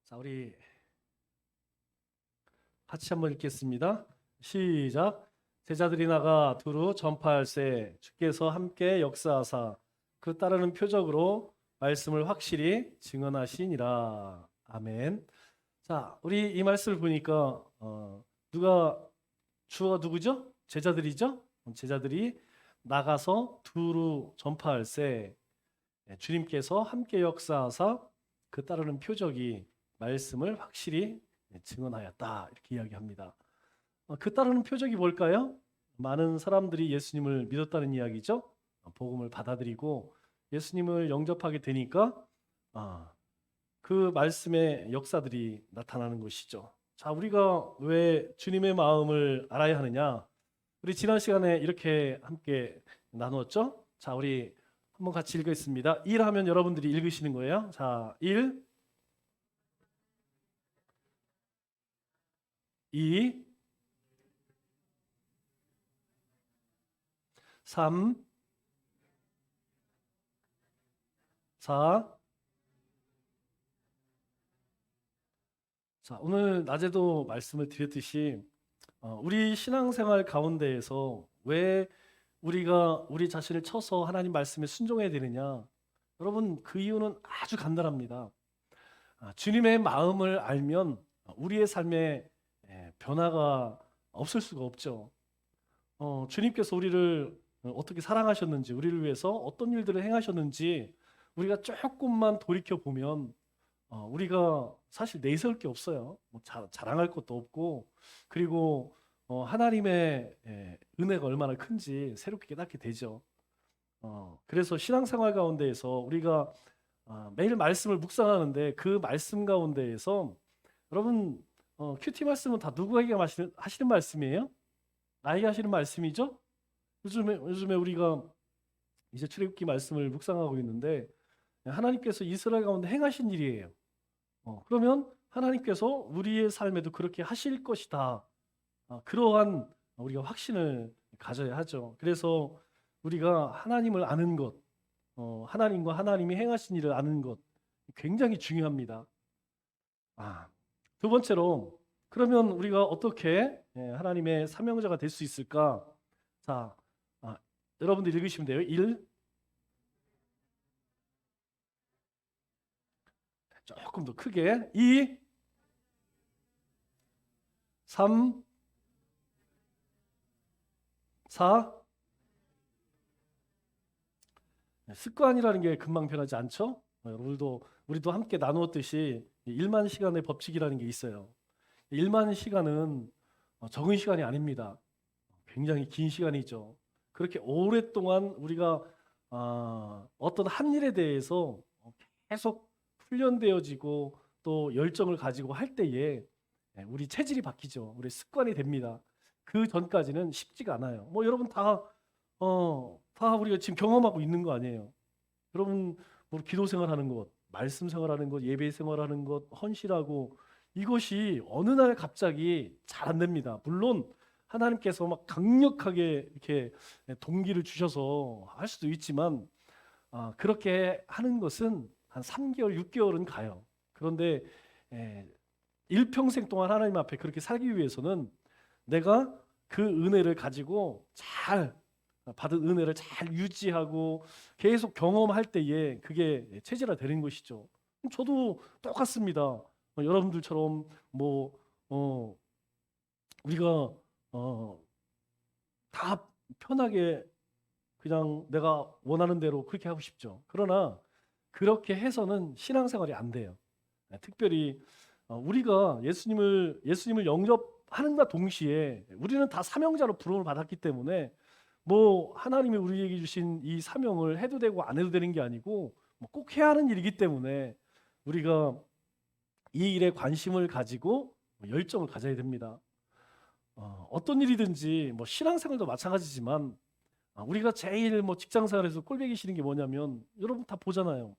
자, 우리 같이 한번 읽겠습니다. 시작. 제자들이 나가 두루 전파할세 주께서 함께 역사하사 그 따르는 표적으로 말씀을 확실히 증언하시니라. 아멘. 자, 우리 이 말씀을 보니까 주어가 누구죠? 제자들이죠? 제자들이 나가서 두루 전파할세 주님께서 함께 역사하사 그 따르는 표적이 말씀을 확실히 증언하였다, 이렇게 이야기합니다. 그 따르는 표적이 뭘까요? 많은 사람들이 예수님을 믿었다는 이야기죠. 복음을 받아들이고 예수님을 영접하게 되니까 그 말씀의 역사들이 나타나는 것이죠. 자, 우리가 왜 주님의 마음을 알아야 하느냐? 우리 지난 시간에 이렇게 함께 나누었죠. 자, 우리 한번 같이 읽겠습니다. 1 하면 여러분들이 읽으시는 거예요. 자, 1, 2, 3, 4. 자, 오늘 낮에도 말씀을 드렸듯이 우리 신앙생활 가운데에서 왜 우리가 우리 자신을 쳐서 하나님 말씀에 순종해야 되느냐? 여러분, 그 이유는 아주 간단합니다. 주님의 마음을 알면 우리의 삶에 변화가 없을 수가 없죠. 주님께서 우리를 어떻게 사랑하셨는지, 우리를 위해서 어떤 일들을 행하셨는지 우리가 조금만 돌이켜 보면 우리가 사실 내세울 게 없어요. 뭐 자랑할 것도 없고, 그리고 하나님의 은혜가 얼마나 큰지 새롭게 깨닫게 되죠. 그래서 신앙생활 가운데에서 우리가 매일 말씀을 묵상하는데 그 말씀 가운데에서 여러분 큐티 말씀은 다 누구에게 하시는 말씀이에요? 나에게 하시는 말씀이죠? 요즘에 우리가 이제 출애굽기 말씀을 묵상하고 있는데 하나님께서 이스라엘 가운데 행하신 일이에요. 그러면 하나님께서 우리의 삶에도 그렇게 하실 것이다. 그러한 우리가 확신을 가져야 하죠. 그래서 우리가 하나님을 아는 것, 하나님과 하나님이 행하신 일을 아는 것 굉장히 중요합니다. 두 번째로, 그러면 우리가 어떻게 하나님의 사명자가 될 수 있을까? 자, 여러분들 읽으시면 돼요. 1, 조금 더 크게. 2, 3, 4. 습관이라는 게 금방 변하지 않죠? 우리도 함께 나누었듯이 1만 시간의 법칙이라는 게 있어요. 1만 시간은 적은 시간이 아닙니다. 굉장히 긴 시간이죠. 그렇게 오랫동안 우리가 어떤 한 일에 대해서 계속 훈련되어지고 또 열정을 가지고 할 때에 우리 체질이 바뀌죠. 우리 습관이 됩니다. 그 전까지는 쉽지가 않아요. 뭐 여러분 다 우리가 지금 경험하고 있는 거 아니에요. 여러분 뭐 기도 생활하는 것, 말씀 생활하는 것, 예배 생활하는 것, 헌신하고 이것이 어느 날 갑자기 잘 안 됩니다. 물론 하나님께서 막 강력하게 이렇게 동기를 주셔서 할 수도 있지만 그렇게 하는 것은 한 3개월, 6개월은 가요. 그런데 일평생 동안 하나님 앞에 그렇게 살기 위해서는 내가 그 은혜를 가지고 잘 받은 은혜를 잘 유지하고 계속 경험할 때에 그게 체질화되는 것이죠. 저도 똑같습니다. 여러분들처럼 우리가 다 편하게 그냥 내가 원하는 대로 그렇게 하고 싶죠. 그러나 그렇게 해서는 신앙생활이 안 돼요. 특별히 우리가 예수님을 영접하는가 동시에 우리는 다 사명자로 부름을 받았기 때문에 뭐 하나님이 우리에게 주신 이 사명을 해도 되고 안 해도 되는 게 아니고 꼭 해야 하는 일이기 때문에 우리가 이 일에 관심을 가지고 열정을 가져야 됩니다. 어떤 일이든지 신앙생활도 마찬가지지만 우리가 제일 직장생활에서 꼴보기 싫은 게 뭐냐면 여러분 다 보잖아요.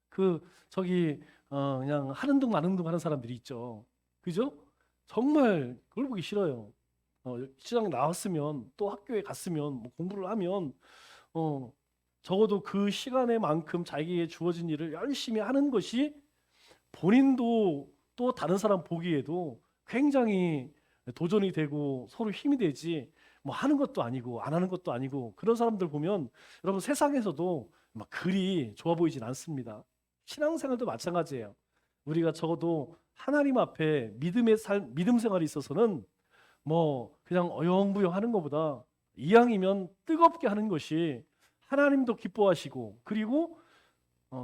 그냥 하는 둥 마는 둥 하는 사람들이 있죠. 그죠? 정말 그걸 보기 싫어요. 시장 나왔으면 또 학교에 갔으면 공부를 하면 적어도 그 시간에만큼 자기에게 주어진 일을 열심히 하는 것이 본인도 또 다른 사람 보기에도 굉장히 도전이 되고 서로 힘이 되지, 뭐 하는 것도 아니고 안 하는 것도 아니고 그런 사람들 보면 여러분 세상에서도 막 그리 좋아 보이진 않습니다. 신앙생활도 마찬가지예요. 우리가 적어도 하나님 앞에 믿음 생활이 있어서는 뭐 그냥 어영부영 하는 것보다 이왕이면 뜨겁게 하는 것이 하나님도 기뻐하시고, 그리고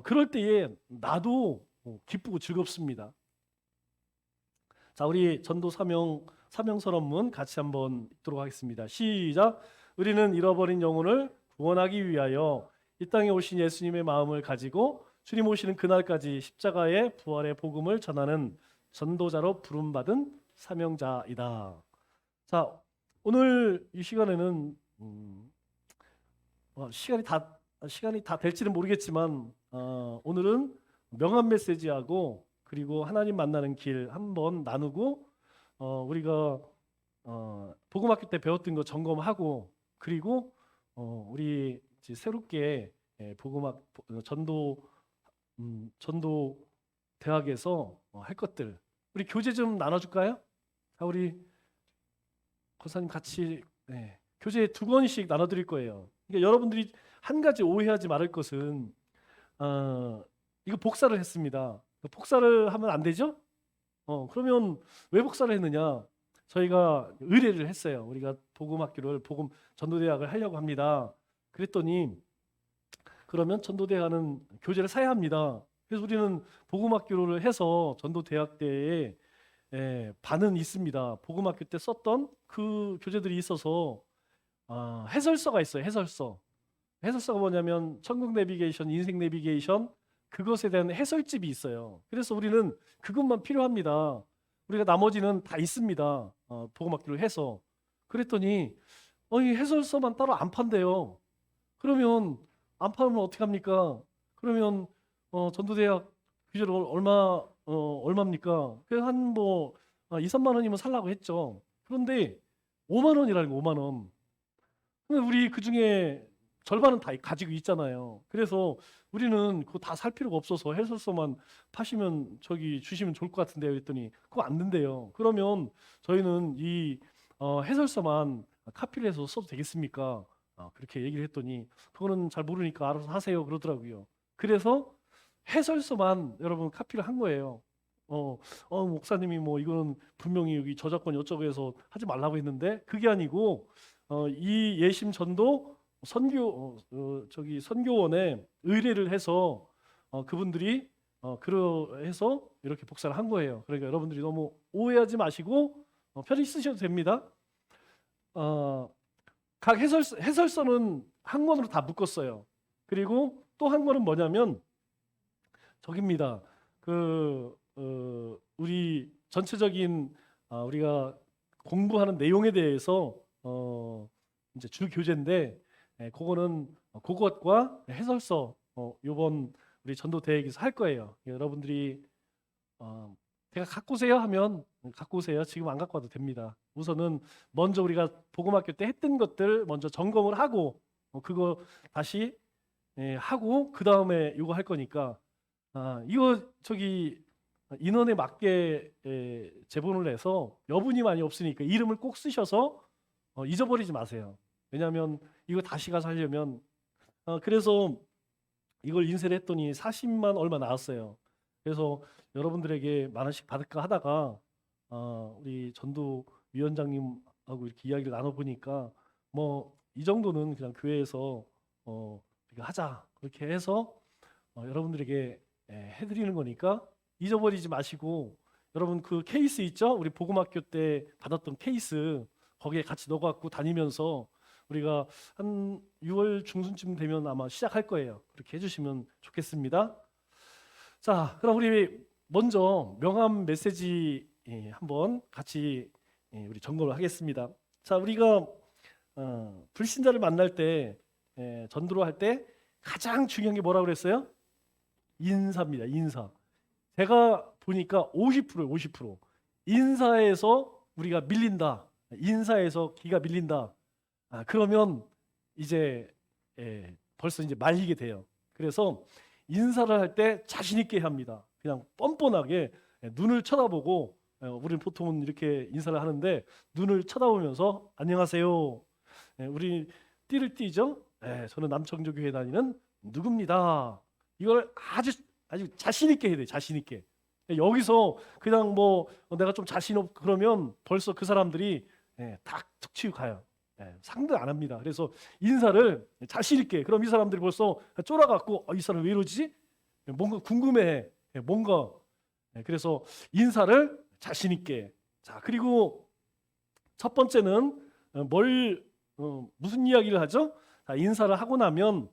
그럴 때에 나도 기쁘고 즐겁습니다. 자, 우리 전도 사명 선언문 같이 한번 읽도록 하겠습니다. 시작. 우리는 잃어버린 영혼을 구원하기 위하여 이 땅에 오신 예수님의 마음을 가지고 주님 오시는 그날까지 십자가의 부활의 복음을 전하는 전도자로 부름받은 사명자이다. 자, 오늘 이 시간에는 시간이 다 될지는 모르겠지만 오늘은 명함 메시지하고 그리고 하나님 만나는 길 한번 나누고, 우리가 복음학교 때 배웠던 거 점검하고, 그리고 우리 이제 새롭게 전도 대학에서 할 것들, 우리 교재 좀 나눠줄까요? 자, 우리 권사님 같이 교재 2권씩 나눠드릴 거예요. 그러니까 여러분들이 한 가지 오해하지 말을 것은 이거 복사를 했습니다. 복사를 하면 안 되죠? 그러면 왜 복사를 했느냐? 저희가 의뢰를 했어요. 우리가 복음 전도대학을 하려고 합니다. 그랬더니 그러면 전도대학은 교재를 사야 합니다. 그래서 우리는 복음학교를 해서 전도대학 때에 반은 있습니다. 복음학교 때 썼던 그 교재들이 있어서 해설서가 있어요. 해설서가 뭐냐면 천국 내비게이션, 인생 내비게이션, 그것에 대한 해설집이 있어요. 그래서 우리는 그것만 필요합니다. 우리가 나머지는 다 있습니다. 복음학교를 해서. 그랬더니 이 해설서만 따로 안 판대요. 그러면 안 팔면 어떻게 합니까? 그러면 전도대학 교재를 얼마입니까? 그냥 한 2, 3만 원이면 살라고 했죠. 그런데 5만 원이라는 거, 5만 원. 근데 우리 그중에 절반은 다 가지고 있잖아요. 그래서 우리는 그거 다 살 필요가 없어서 해설서만 파시면 주시면 좋을 것 같은데요. 그랬더니 그거 안 된대요. 그러면 저희는 이 해설서만 카피를 해서 써도 되겠습니까? 그렇게 얘기를 했더니 그거는 잘 모르니까 알아서 하세요 그러더라고요. 그래서 해설서만 여러분 카피를 한 거예요. 목사님이 뭐 이거는 분명히 여기 저작권 어쩌고 해서 하지 말라고 했는데 그게 아니고 이 예심 전도 선교원에 의뢰를 해서 그분들이 그러해서 이렇게 복사를 한 거예요. 그러니까 여러분들이 너무 오해하지 마시고 편히 쓰셔도 됩니다. 각 해설서는 한 권으로 다 묶었어요. 그리고 또 한 권은 뭐냐면 저깁니다. 우리 전체적인 우리가 공부하는 내용에 대해서 이제 주 교재인데, 그거는 그것과 해설서 요번 우리 전도 대회에서 할 거예요. 여러분들이 제가 갖고 오세요 하면 갖고 오세요. 지금 안 갖고 와도 됩니다. 우선은 먼저 우리가 복음학교 때 했던 것들 먼저 점검을 하고 그거 다시 하고 그 다음에 이거 할 거니까 이거 인원에 맞게 제본을 해서 여분이 많이 없으니까 이름을 꼭 쓰셔서 잊어버리지 마세요. 왜냐하면 이거 다시 가서 하려면 그래서 이걸 인쇄를 했더니 40만 얼마 나왔어요. 그래서 여러분들에게 만 원씩 받을까 하다가 우리 전도 위원장님하고 이렇게 이야기를 나눠보니까 뭐 이 정도는 그냥 교회에서 우리가 하자 그렇게 해서 여러분들에게 해드리는 거니까 잊어버리지 마시고, 여러분 그 케이스 있죠? 우리 복음학교 때 받았던 케이스 거기에 같이 넣어갖고 다니면서 우리가 한 6월 중순쯤 되면 아마 시작할 거예요. 그렇게 해주시면 좋겠습니다. 자, 그럼 우리 먼저 명함 메시지 한번 같이 우리 점검을 하겠습니다. 자, 우리가 불신자를 만날 때 전도를 할 때 가장 중요한 게 뭐라고 그랬어요? 인사입니다. 인사. 제가 보니까 50%예요. 50%. 인사에서 우리가 밀린다. 인사에서 기가 밀린다. 그러면 이제 벌써 이제 말리게 돼요. 그래서 인사를 할 때 자신 있게 합니다. 그냥 뻔뻔하게 눈을 쳐다보고 우리는 보통은 이렇게 인사를 하는데 눈을 쳐다보면서 안녕하세요. 우리 띠를 띠죠. 저는 남청주 교회 다니는 누굽니다. 이걸 아주 자신 있게 해야 돼. 자신 있게. 여기서 그냥 뭐 내가 좀 자신 없 그러면 벌써 그 사람들이 탁 치고 가요. 상대 안 합니다. 그래서 인사를 자신 있게. 그럼 이 사람들이 벌써 쫄아갖고 이 사람 왜 이러지? 뭔가 궁금해. 뭔가. 그래서 인사를 자신 있게. 자, 그리고 첫 번째는 무슨 이야기를 하죠? 자, 인사를 하고 나면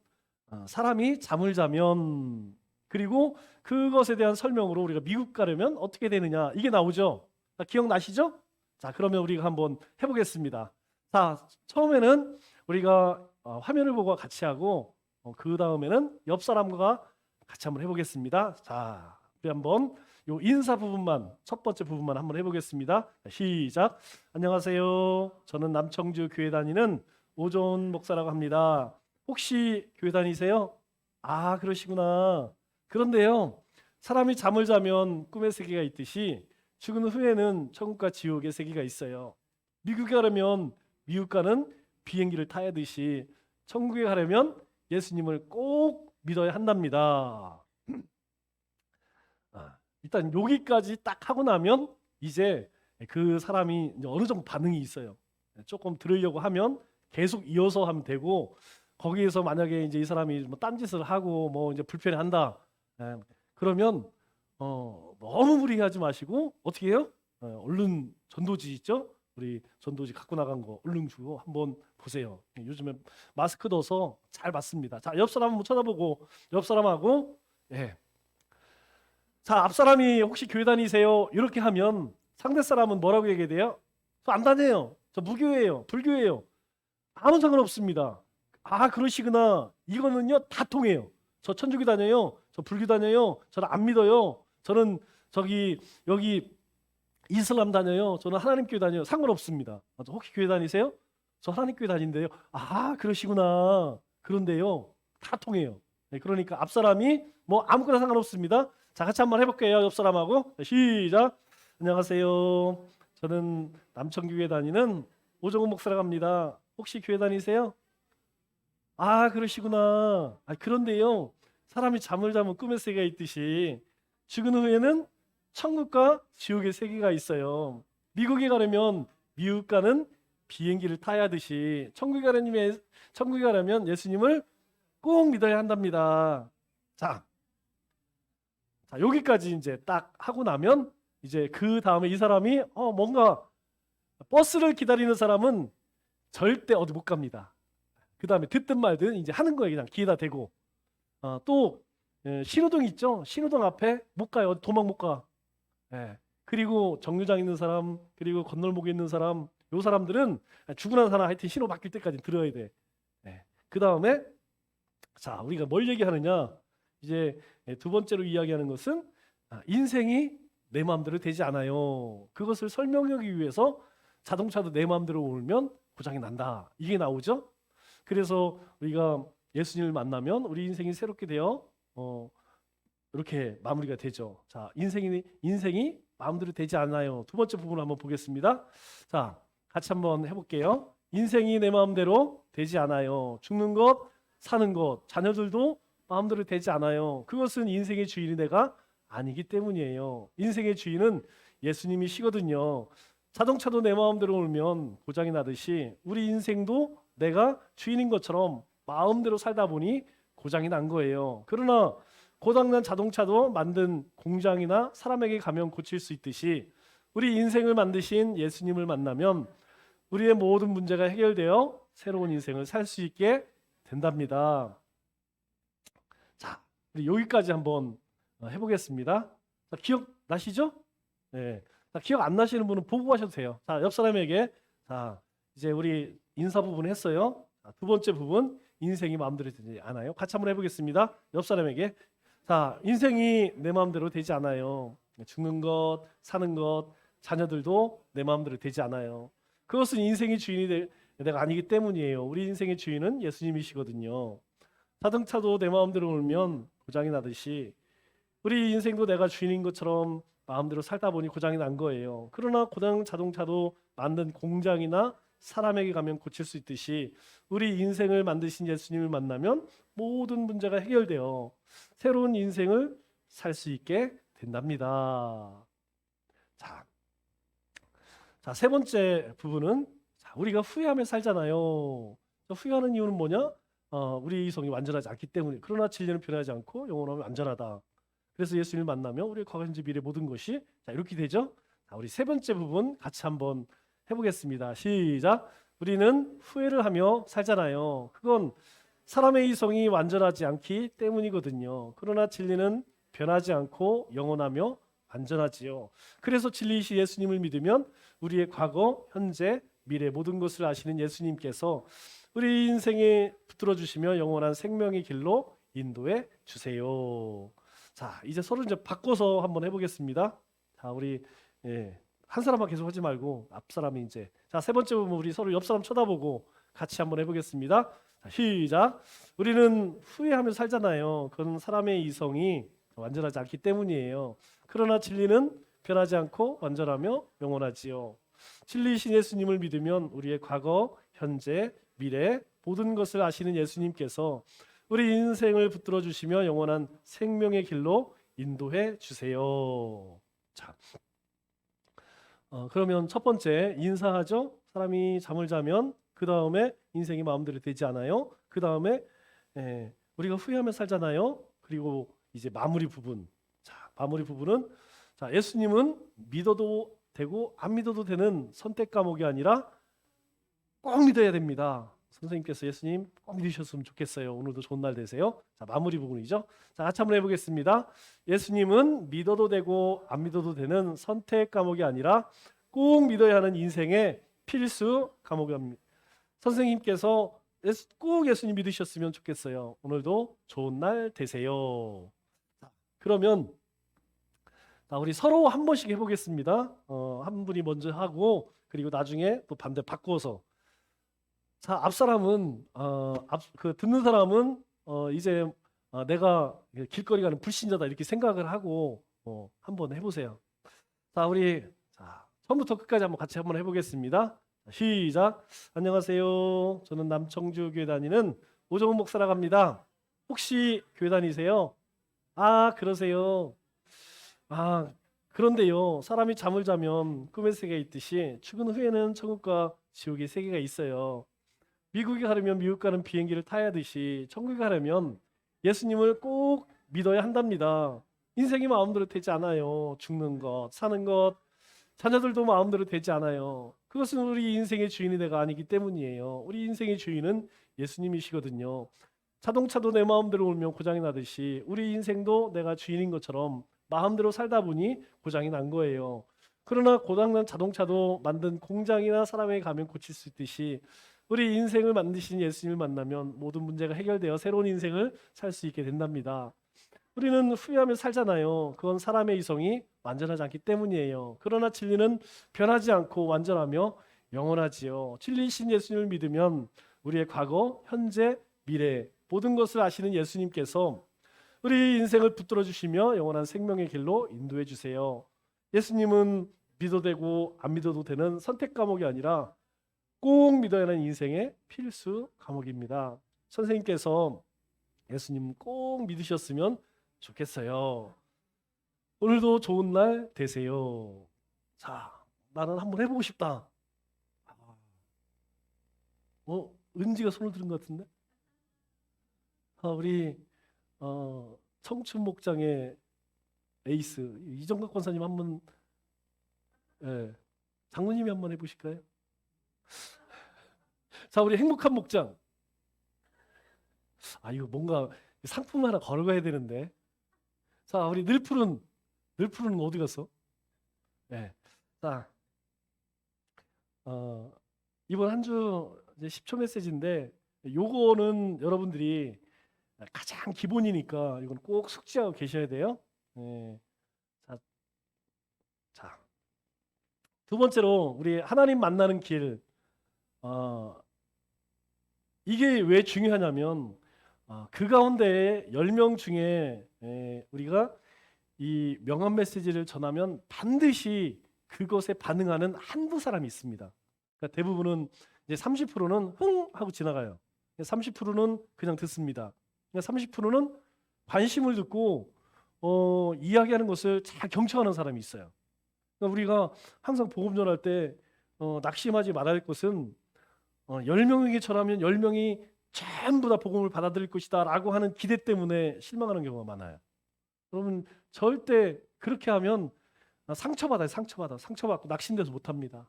사람이 잠을 자면, 그리고 그것에 대한 설명으로 우리가 미국 가려면 어떻게 되느냐, 이게 나오죠. 자, 기억나시죠? 자, 그러면 우리가 한번 해보겠습니다. 자, 처음에는 우리가 화면을 보고 같이 하고 그 다음에는 옆 사람과 같이 한번 해보겠습니다. 자, 우리 한번 요 인사 부분만, 첫 번째 부분만 한번 해보겠습니다. 시작. 안녕하세요. 저는 남청주 교회 다니는 오존 목사라고 합니다. 혹시 교회 다니세요? 아, 그러시구나. 그런데요, 사람이 잠을 자면 꿈의 세계가 있듯이 죽은 후에는 천국과 지옥의 세계가 있어요. 미국에 가려면 미국 가는 비행기를 타야 하듯이 천국에 가려면 예수님을 꼭 믿어야 한답니다. 일단 여기까지 딱 하고 나면 이제 그 사람이 이제 어느 정도 반응이 있어요. 조금 들으려고 하면 계속 이어서 하면 되고, 거기에서 만약에 이제 이 사람이 뭐 딴짓을 하고 뭐 이제 불편해한다, 그러면 너무 무리하지 마시고 어떻게 해요? 얼른 전도지 있죠? 우리 전도지 갖고 나간 거 얼른 주고 한번 보세요. 요즘에 마스크 넣어서 잘 받습니다. 자, 옆 사람 한번 쳐다보고 옆 사람하고 자, 앞 사람이 혹시 교회 다니세요? 이렇게 하면 상대 사람은 뭐라고 얘기해야 돼요? 저 안 다녀요. 저 무교회예요. 불교회예요. 아무 상관없습니다. 아, 그러시구나. 이거는요 다 통해요. 저 천주교 다녀요. 저 불교 다녀요. 저는 안 믿어요. 저는 여기 이슬람 다녀요. 저는 하나님교회 다녀요. 상관없습니다. 혹시 교회 다니세요? 저 하나님교회 다닌대요. 아, 그러시구나. 그런데요 다 통해요. 그러니까 앞 사람이 뭐 아무거나 상관없습니다. 자, 같이 한번 해볼게요. 옆 사람하고. 시작. 안녕하세요. 저는 남청교회 다니는 오정훈 목사라고 합니다. 혹시 교회 다니세요? 아, 그러시구나. 그런데요, 사람이 잠을 자면 꿈의 세계가 있듯이 죽은 후에는 천국과 지옥의 세계가 있어요. 미국에 가려면 미국 가는 비행기를 타야 하듯이 천국에 가려면 예수님을 꼭 믿어야 한답니다. 자, 여기까지 이제 딱 하고 나면 이제 그 다음에 이 사람이 뭔가 버스를 기다리는 사람은 절대 어디 못 갑니다. 그 다음에 듣든 말든 이제 하는 거예요. 그냥 귀에다 대고. 또 신호등 있죠? 신호등 앞에 못 가요. 도망 못 가. 그리고 정류장 있는 사람, 그리고 건널목에 있는 사람, 요 사람들은 죽으나 사나 하여튼 신호 바뀔 때까지 들어야 돼. 그 다음에 자, 우리가 뭘 얘기하느냐? 이제 두 번째로 이야기하는 것은 인생이 내 마음대로 되지 않아요. 그것을 설명하기 위해서 자동차도 내 마음대로 몰면 고장이 난다. 이게 나오죠? 그래서 우리가 예수님을 만나면 우리 인생이 새롭게 되어 이렇게 마무리가 되죠. 자, 인생이 마음대로 되지 않아요. 두 번째 부분을 한번 보겠습니다. 자, 같이 한번 해볼게요. 인생이 내 마음대로 되지 않아요. 죽는 것, 사는 것, 자녀들도 마음대로 되지 않아요. 그것은 인생의 주인이 내가 아니기 때문이에요. 인생의 주인은 예수님이시거든요. 자동차도 내 마음대로 몰면 고장이 나듯이 우리 인생도 내가 주인인 것처럼 마음대로 살다 보니 고장이 난 거예요. 그러나 고장난 자동차도 만든 공장이나 사람에게 가면 고칠 수 있듯이 우리 인생을 만드신 예수님을 만나면 우리의 모든 문제가 해결되어 새로운 인생을 살 수 있게 된답니다. 자, 우리 여기까지 한번 해보겠습니다. 자, 기억나시죠? 네. 자, 기억 안 나시는 분은 보고 하셔도 돼요. 자, 옆 사람에게 자, 이제 우리 인사 부분 했어요. 자, 두 번째 부분, 인생이 마음대로 되지 않아요. 같이 한번 해보겠습니다. 옆 사람에게 자, 인생이 내 마음대로 되지 않아요. 죽는 것, 사는 것, 자녀들도 내 마음대로 되지 않아요. 그것은 인생의 주인이 내가 아니기 때문이에요. 우리 인생의 주인은 예수님이시거든요. 자동차도 내 마음대로 몰면 고장이 나듯이 우리 인생도 내가 주인인 것처럼 마음대로 살다 보니 고장이 난 거예요. 그러나 고장 자동차도 만든 공장이나 사람에게 가면 고칠 수 있듯이 우리 인생을 만드신 예수님을 만나면 모든 문제가 해결되어 새로운 인생을 살 수 있게 된답니다. 자, 세 번째 부분은 우리가 후회하며 살잖아요. 후회하는 이유는 뭐냐? 우리 이성이 완전하지 않기 때문에. 그러나 진리는 변하지 않고 영원하면 완전하다. 그래서 예수님을 만나면 우리의 과거, 현재, 미래 모든 것이 이렇게 되죠. 우리 세 번째 부분 같이 한번 해보겠습니다. 시작. 우리는 후회를 하며 살잖아요. 그건 사람의 이성이 완전하지 않기 때문이거든요. 그러나 진리는 변하지 않고 영원하며 완전하지요. 그래서 진리이신 예수님을 믿으면 우리의 과거, 현재, 미래 모든 것을 아시는 예수님께서 우리 인생에 붙들어 주시며 영원한 생명의 길로 인도해 주세요. 자, 이제 서로 이제 바꿔서 한번 해보겠습니다. 자, 우리 한 사람만 계속 하지 말고 앞 사람이 이제 세 번째 부분 우리 서로 옆 사람 쳐다보고 같이 한번 해보겠습니다. 자, 시작. 우리는 후회하며 살잖아요. 그건 사람의 이성이 완전하지 않기 때문이에요. 그러나 진리는 변하지 않고 완전하며 영원하지요. 진리이신 예수님을 믿으면 우리의 과거, 현재, 미래 모든 것을 아시는 예수님께서 우리 인생을 붙들어 주시며 영원한 생명의 길로 인도해 주세요. 자, 그러면 첫 번째 인사하죠. 사람이 잠을 자면 그 다음에 인생이 마음대로 되지 않아요. 그 다음에 우리가 후회하며 살잖아요. 그리고 이제 마무리 부분. 자, 마무리 부분은 예수님은 믿어도 되고 안 믿어도 되는 선택 과목이 아니라 꼭 믿어야 됩니다. 선생님께서 예수님 꼭 믿으셨으면 좋겠어요. 오늘도 좋은 날 되세요. 자, 마무리 부분이죠. 자, 같이 한번 해보겠습니다. 예수님은 믿어도 되고 안 믿어도 되는 선택 과목이 아니라 꼭 믿어야 하는 인생의 필수 과목입니다. 선생님께서 꼭 예수님 믿으셨으면 좋겠어요. 오늘도 좋은 날 되세요. 자, 그러면 우리 서로 한 번씩 해보겠습니다. 한 분이 먼저 하고 그리고 나중에 또 반대 바꿔서. 자, 앞 사람은 듣는 사람은 이제 내가 길거리 가는 불신자다 이렇게 생각을 하고 한번 해보세요. 자, 우리 처음부터 끝까지 한번 같이 한번 해보겠습니다. 시작. 안녕하세요. 저는 남청주 교회 다니는 오정훈 목사라고 합니다. 혹시 교회 다니세요? 아, 그러세요. 그런데요, 사람이 잠을 자면 꿈의 세계가 있듯이 죽은 후에는 천국과 지옥의 세계가 있어요. 미국에 가려면 미국 가는 비행기를 타야 하듯이 천국에 가려면 예수님을 꼭 믿어야 한답니다. 인생이 마음대로 되지 않아요. 죽는 것, 사는 것, 자녀들도 마음대로 되지 않아요. 그것은 우리 인생의 주인이 내가 아니기 때문이에요. 우리 인생의 주인은 예수님이시거든요. 자동차도 내 마음대로 울면 고장이 나듯이 우리 인생도 내가 주인인 것처럼 마음대로 살다 보니 고장이 난 거예요. 그러나 고장난 자동차도 만든 공장이나 사람에게 가면 고칠 수 있듯이 우리 인생을 만드신 예수님을 만나면 모든 문제가 해결되어 새로운 인생을 살 수 있게 된답니다. 우리는 후회하며 살잖아요. 그건 사람의 이성이 완전하지 않기 때문이에요. 그러나 진리는 변하지 않고 완전하며 영원하지요. 진리이신 예수님을 믿으면 우리의 과거, 현재, 미래 모든 것을 아시는 예수님께서 우리 인생을 붙들어 주시며 영원한 생명의 길로 인도해 주세요. 예수님은 믿어도 되고 안 믿어도 되는 선택 과목이 아니라 꼭 믿어야 하는 인생의 필수 과목입니다. 선생님께서 예수님 꼭 믿으셨으면 좋겠어요. 오늘도 좋은 날 되세요. 자, 나는 한번 해보고 싶다. 은지가 손을 들은 것 같은데? 우리 청춘 목장의 에이스 이정각 권사님 한번, 장로님이 한번 해보실까요? 자, 우리 행복한 목장. 이거 뭔가 상품 하나 걸어가야 되는데. 자, 우리 늘푸른 어디 갔어? 네. 자, 이번 한 주 10초 메시지인데 요거는 여러분들이 가장 기본이니까 이건 꼭 숙지하고 계셔야 돼요. 네. 자, 두 번째로 우리 하나님 만나는 길. 이게 왜 중요하냐면 그 가운데 10명 중에 우리가 이 명함 메시지를 전하면 반드시 그것에 반응하는 한두 사람이 있습니다. 그러니까 대부분은 이제 30%는 흥 하고 지나가요. 30%는 그냥 듣습니다. 30%는 관심을 듣고 이야기하는 것을 잘 경청하는 사람이 있어요. 그러니까 우리가 항상 복음 전할 때 낙심하지 말아야 할 것은 10명에게 전하면 10명이 전부 다 복음을 받아들일 것이다 라고 하는 기대 때문에 실망하는 경우가 많아요. 여러분 절대 그렇게 하면 상처받아요. 상처받고 낙심돼서 못합니다.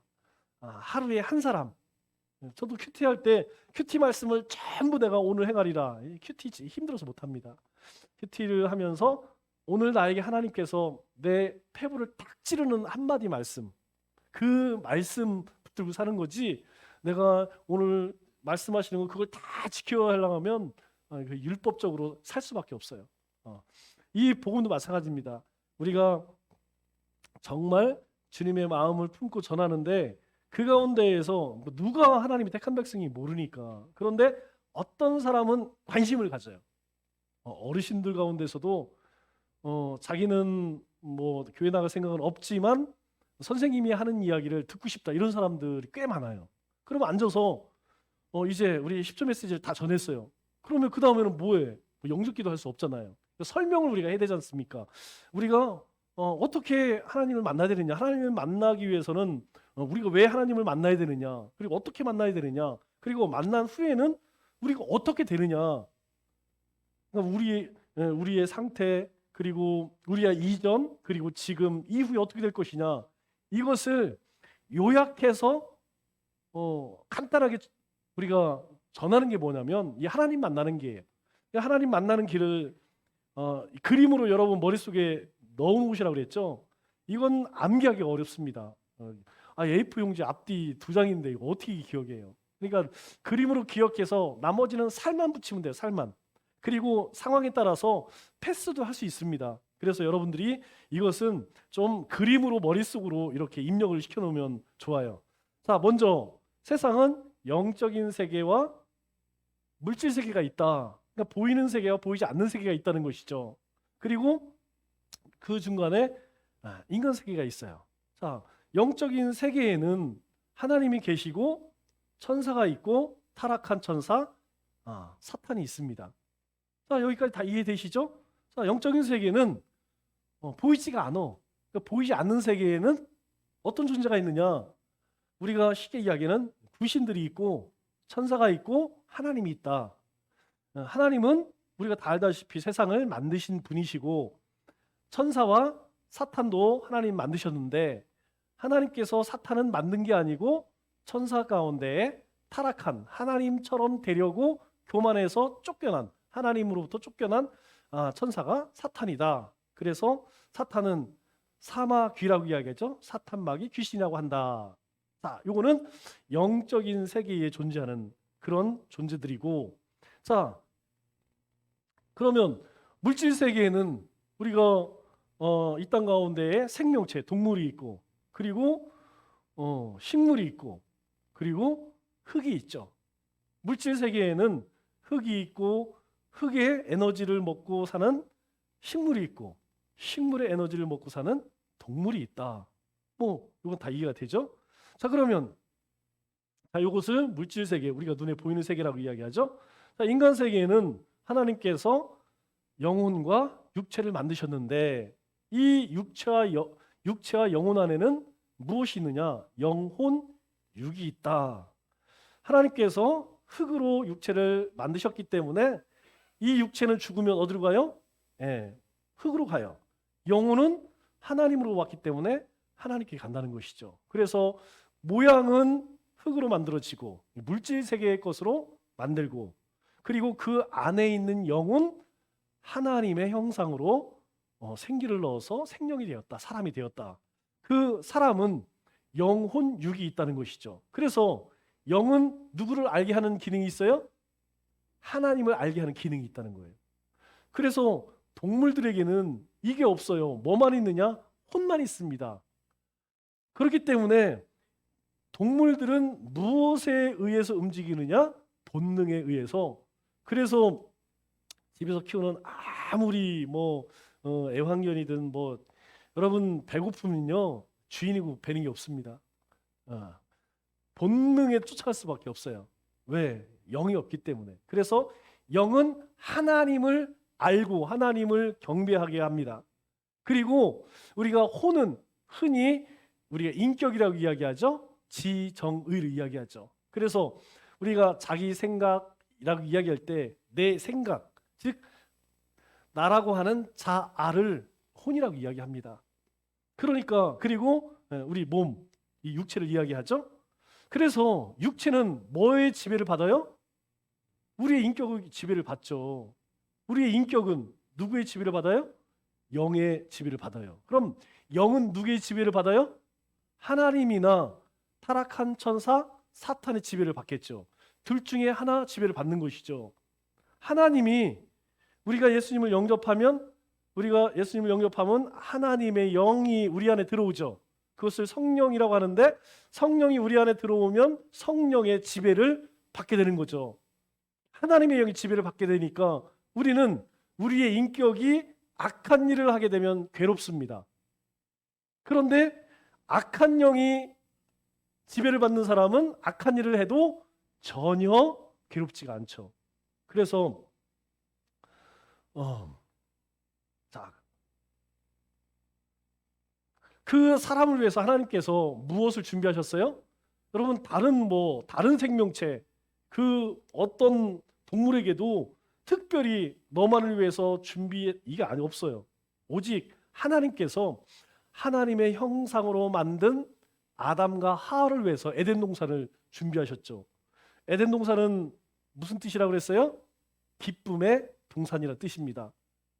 하루에 한 사람. 저도 큐티 할 때 큐티 말씀을 전부 내가 오늘 행하리라. 큐티 힘들어서 못합니다. 큐티를 하면서 오늘 나에게 하나님께서 내 폐부를 딱 찌르는 한마디 말씀, 그 말씀 붙들고 사는 거지, 내가 오늘 말씀하시는 거 그걸 다 지켜하려고 하면 율법적으로 살 수밖에 없어요. 이 복음도 마찬가지입니다. 우리가 정말 주님의 마음을 품고 전하는데 그 가운데에서 누가 하나님이 택한 백성이 모르니까, 그런데 어떤 사람은 관심을 가져요. 어르신들 가운데서도 자기는 뭐 교회 나갈 생각은 없지만 선생님이 하는 이야기를 듣고 싶다, 이런 사람들이 꽤 많아요. 그러면 앉아서 이제 우리 10초 메시지를 다 전했어요. 그러면 그 다음에는 뭐해? 영접기도 할 수 없잖아요. 설명을 우리가 해야 되지 않습니까? 우리가 어떻게 하나님을 만나야 되느냐, 하나님을 만나기 위해서는 우리가 왜 하나님을 만나야 되느냐, 그리고 어떻게 만나야 되느냐, 그리고 만난 후에는 우리가 어떻게 되느냐, 그러니까 우리의 상태, 그리고 우리의 이전, 그리고 지금 이후에 어떻게 될 것이냐, 이것을 요약해서 간단하게 우리가 전하는 게 뭐냐면 이 하나님 만나는 길이에요. 하나님 만나는 길을 그림으로 여러분 머릿속에 넣어놓으시라고 그랬죠. 이건 암기하기가 어렵습니다. A4 용지 앞뒤 2장인데 이거 어떻게 기억해요? 그러니까 그림으로 기억해서 나머지는 살만 붙이면 돼요. 살만. 그리고 상황에 따라서 패스도 할 수 있습니다. 그래서 여러분들이 이것은 좀 그림으로 머릿속으로 이렇게 입력을 시켜놓으면 좋아요. 자, 먼저 세상은 영적인 세계와 물질 세계가 있다. 그러니까 보이는 세계와 보이지 않는 세계가 있다는 것이죠. 그리고 그 중간에 인간 세계가 있어요. 자, 영적인 세계에는 하나님이 계시고 천사가 있고 타락한 천사, 사탄이 있습니다. 자, 여기까지 다 이해되시죠? 자, 영적인 세계는 보이지가 않아. 그러니까 보이지 않는 세계에는 어떤 존재가 있느냐? 우리가 쉽게 이야기하는 귀신들이 있고 천사가 있고 하나님이 있다. 하나님은 우리가 다 알다시피 세상을 만드신 분이시고 천사와 사탄도 하나님 만드셨는데 하나님께서 사탄은 만든 게 아니고 천사 가운데에 타락한 하나님처럼 되려고 교만해서 쫓겨난, 하나님으로부터 쫓겨난 천사가 사탄이다. 그래서 사탄은 사마귀라고 이야기하죠. 사탄마귀, 귀신이라고 한다. 자, 요거는 영적인 세계에 존재하는 그런 존재들이고, 자, 그러면 물질 세계에는 우리가 이 땅 가운데에 생명체, 동물이 있고, 그리고 식물이 있고, 그리고 흙이 있죠. 물질 세계에는 흙이 있고, 흙의 에너지를 먹고 사는 식물이 있고, 식물의 에너지를 먹고 사는 동물이 있다. 뭐 이건 다 이해가 되죠? 자, 그러면 이것을 물질 세계, 우리가 눈에 보이는 세계라고 이야기하죠. 자, 인간 세계에는 하나님께서 영혼과 육체를 만드셨는데 이 육체와 영혼 안에는 무엇이 있느냐? 영혼, 육이 있다. 하나님께서 흙으로 육체를 만드셨기 때문에 이 육체는 죽으면 어디로 가요? 흙으로 가요. 영혼은 하나님으로 왔기 때문에 하나님께 간다는 것이죠. 그래서 모양은 흙으로 만들어지고 물질 세계의 것으로 만들고, 그리고 그 안에 있는 영은 하나님의 형상으로 생기를 넣어서 생명이 되었다. 사람이 되었다. 그 사람은 영혼, 육이 있다는 것이죠. 그래서 영은 누구를 알게 하는 기능이 있어요? 하나님을 알게 하는 기능이 있다는 거예요. 그래서 동물들에게는 이게 없어요. 뭐만 있느냐? 혼만 있습니다. 그렇기 때문에 동물들은 무엇에 의해서 움직이느냐? 본능에 의해서. 그래서 집에서 키우는 아무리 애완견이든 뭐 여러분 배고프면요 주인이고 배는 게 없습니다. 어, 본능에 쫓아갈 수밖에 없어요. 왜? 영이 없기 때문에. 그래서 영은 하나님을 알고 하나님을 경배하게 합니다. 그리고 우리가 혼은 흔히 우리가 인격이라고 이야기하죠. 지정의를 이야기하죠. 그래서 우리가 자기 생각이라고 이야기할 때 내 생각, 즉 나라고 하는 자아를 혼이라고 이야기합니다. 그러니까 그리고 우리 몸, 이 육체를 이야기하죠. 그래서 육체는 뭐의 지배를 받아요? 우리의 인격의 지배를 받죠. 우리의 인격은 누구의 지배를 받아요? 영의 지배를 받아요. 그럼 영은 누구의 지배를 받아요? 하나님이나 타락한 천사 사탄의 지배를 받겠죠. 둘 중에 하나 지배를 받는 것이죠. 하나님이 우리가 예수님을 영접하면 하나님의 영이 우리 안에 들어오죠. 그것을 성령이라고 하는데 성령이 우리 안에 들어오면 성령의 지배를 받게 되는 거죠. 하나님의 영이 지배를 받게 되니까 우리는 우리의 인격이 악한 일을 하게 되면 괴롭습니다. 그런데 악한 영이 지배를 받는 사람은 악한 일을 해도 전혀 괴롭지가 않죠. 그래서 자, 그 사람을 위해서 하나님께서 무엇을 준비하셨어요? 여러분 다른 생명체 그 어떤 동물에게도 특별히 너만을 위해서 이게 없어요. 오직 하나님께서 하나님의 형상으로 만든 아담과 하와를 위해서 에덴 동산을 준비하셨죠. 에덴 동산은 무슨 뜻이라고 그랬어요? 기쁨의 동산이라는 뜻입니다.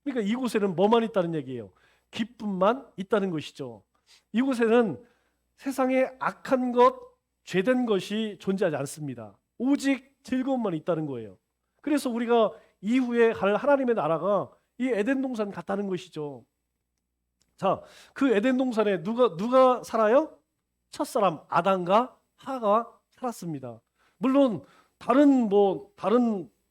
그러니까 이곳에는 뭐만 있다는 얘기예요? 기쁨만 있다는 것이죠. 이곳에는 세상에 악한 것, 죄된 것이 존재하지 않습니다. 오직 즐거움만 있다는 거예요. 그래서 우리가 이후에 갈 하나님의 나라가 이 에덴 동산 같다는 것이죠. 자, 그 에덴 동산에 누가 살아요? 첫사람 아담과 하가 살았습니다. 물론 다른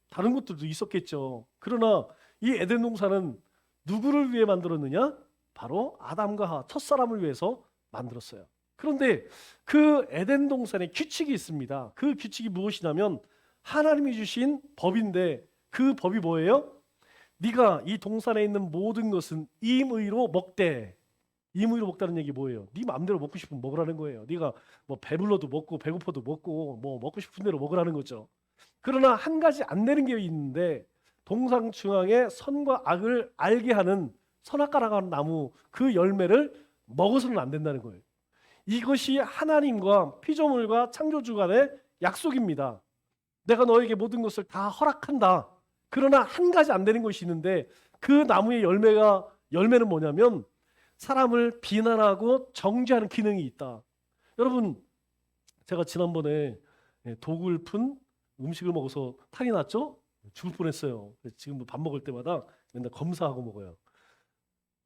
것들도 있었겠죠. 그러나 이 에덴 동산은 누구를 위해 만들었느냐? 바로 아담과 하와 첫사람을 위해서 만들었어요. 그런데 그 에덴 동산에 규칙이 있습니다. 그 규칙이 무엇이냐면 하나님이 주신 법인데 그 법이 뭐예요? 네가 이 동산에 있는 모든 것은 임의로 먹되. 임의로 먹다는 얘기 뭐예요? 네 마음대로 먹고 싶으면 먹으라는 거예요. 네가 뭐 배불러도 먹고 배고파도 먹고 뭐 먹고 싶은 대로 먹으라는 거죠. 그러나 한 가지 안 되는 게 있는데 동상 중앙에 선과 악을 알게 하는 선악과라고 하는 나무 그 열매를 먹어서는 안 된다는 거예요. 이것이 하나님과 피조물과 창조주 간의 약속입니다. 내가 너에게 모든 것을 다 허락한다. 그러나 한 가지 안 되는 것이 있는데 그 나무의 열매는 뭐냐면 사람을 비난하고 정죄하는 기능이 있다. 여러분, 제가 지난번에 독을 푼 음식을 먹어서 탈이 났죠? 죽을 뻔했어요. 지금도 밥 먹을 때마다 맨날 검사하고 먹어요.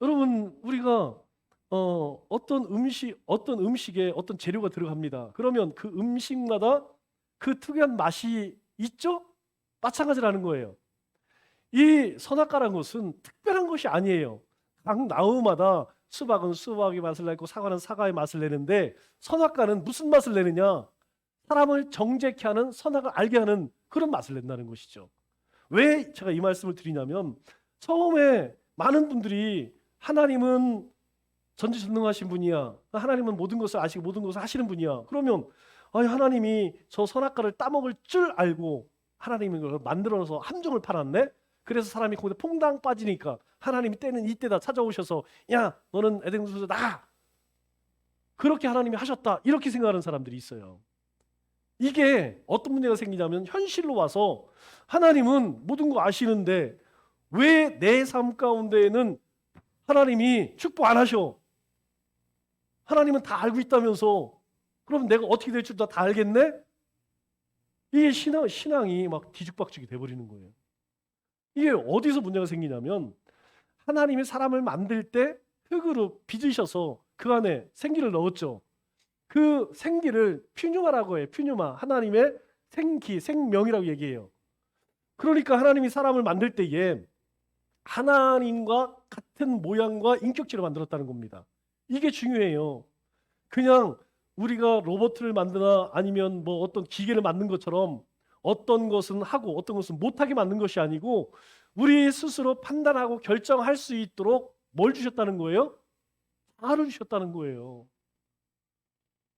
여러분, 우리가 어떤 음식에 어떤 재료가 들어갑니다. 그러면 그 음식마다 그 특유한 맛이 있죠? 마찬가지라는 거예요. 이 선악과라는 것은 특별한 것이 아니에요. 각 나무마다 수박은 수박의 맛을 내고 사과는 사과의 맛을 내는데 선악과는 무슨 맛을 내느냐? 사람을 정죄케 하는 선악을 알게 하는 그런 맛을 낸다는 것이죠. 왜 제가 이 말씀을 드리냐면 처음에 많은 분들이 하나님은 전지전능하신 분이야. 하나님은 모든 것을 아시고 모든 것을 하시는 분이야. 그러면 하나님이 저 선악과를 따먹을 줄 알고 하나님이 그걸 만들어서 함정을 팔았네. 그래서 사람이 거기다 퐁당 빠지니까 하나님이 때는 이때다 찾아오셔서 야 너는 에덴 동산에서 나가. 그렇게 하나님이 하셨다. 이렇게 생각하는 사람들이 있어요. 이게 어떤 문제가 생기냐면 현실로 와서 하나님은 모든 거 아시는데 왜 내 삶 가운데에는 하나님이 축복 안 하셔? 하나님은 다 알고 있다면서 그럼 내가 어떻게 될 줄 다 알겠네? 이게 신앙이 막 뒤죽박죽이 돼버리는 거예요. 이게 어디서 문제가 생기냐면 하나님이 사람을 만들 때 흙으로 빚으셔서 그 안에 생기를 넣었죠. 그 생기를 퓨뉴마라고 해요. 퓨뉴마. 하나님의 생기, 생명이라고 얘기해요. 그러니까 하나님이 사람을 만들 때에 하나님과 같은 모양과 인격체로 만들었다는 겁니다. 이게 중요해요. 그냥 우리가 로봇을 만드나 아니면 뭐 어떤 기계를 만든 것처럼 어떤 것은 하고 어떤 것은 못하게 만든 것이 아니고 우리 스스로 판단하고 결정할 수 있도록 뭘 주셨다는 거예요? 자아를 주셨다는 거예요.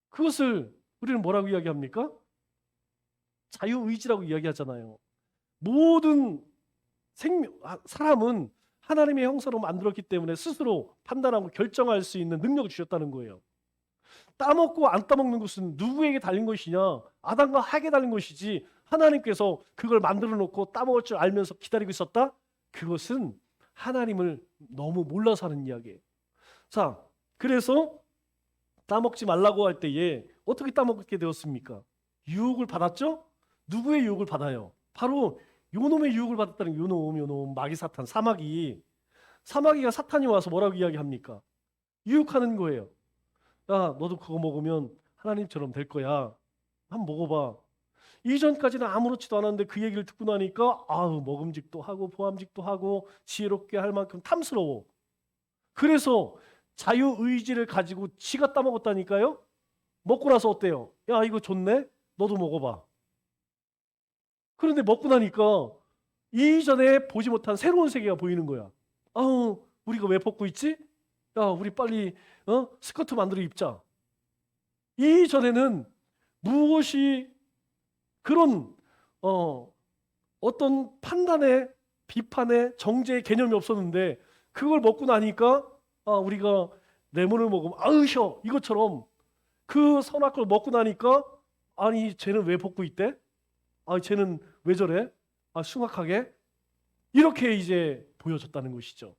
그것을 우리는 뭐라고 이야기합니까? 자유의지라고 이야기하잖아요. 모든 사람은 하나님의 형상으로 만들었기 때문에 스스로 판단하고 결정할 수 있는 능력을 주셨다는 거예요. 따먹고 안 따먹는 것은 누구에게 달린 것이냐? 아담과 하에게 달린 것이지 하나님께서 그걸 만들어 놓고 따먹을 줄 알면서 기다리고 있었다? 그것은 하나님을 너무 몰라서 하는 이야기예요. 자, 그래서 따먹지 말라고 할 때에 어떻게 따먹게 되었습니까? 유혹을 받았죠? 누구의 유혹을 받아요? 바로 요놈의 유혹을 받았다는 요놈 마귀사탄 사마귀가 사탄이 와서 뭐라고 이야기합니까? 유혹하는 거예요. 야, 너도 그거 먹으면 하나님처럼 될 거야. 한번 먹어봐. 이전까지는 아무렇지도 않았는데 그 얘기를 듣고 나니까 아우 먹음직도 하고 보암직도 하고 지혜롭게 할 만큼 탐스러워. 그래서 자유의지를 가지고 지가 따먹었다니까요. 먹고 나서 어때요? 야, 이거 좋네? 너도 먹어봐. 그런데 먹고 나니까 이전에 보지 못한 새로운 세계가 보이는 거야. 아우, 우리가 왜 벗고 있지? 야, 우리 빨리 스커트 만들어 입자. 이전에는 무엇이 그런 어떤 판단의 비판의 정죄의 개념이 없었는데 그걸 먹고 나니까 우리가 레몬을 먹으면 아으셔 이것처럼 그 선악과를 먹고 나니까 아니 쟤는 왜 벗고 있대? 아 쟤는 왜 저래? 아 숭악하게 이렇게 이제 보여졌다는 것이죠.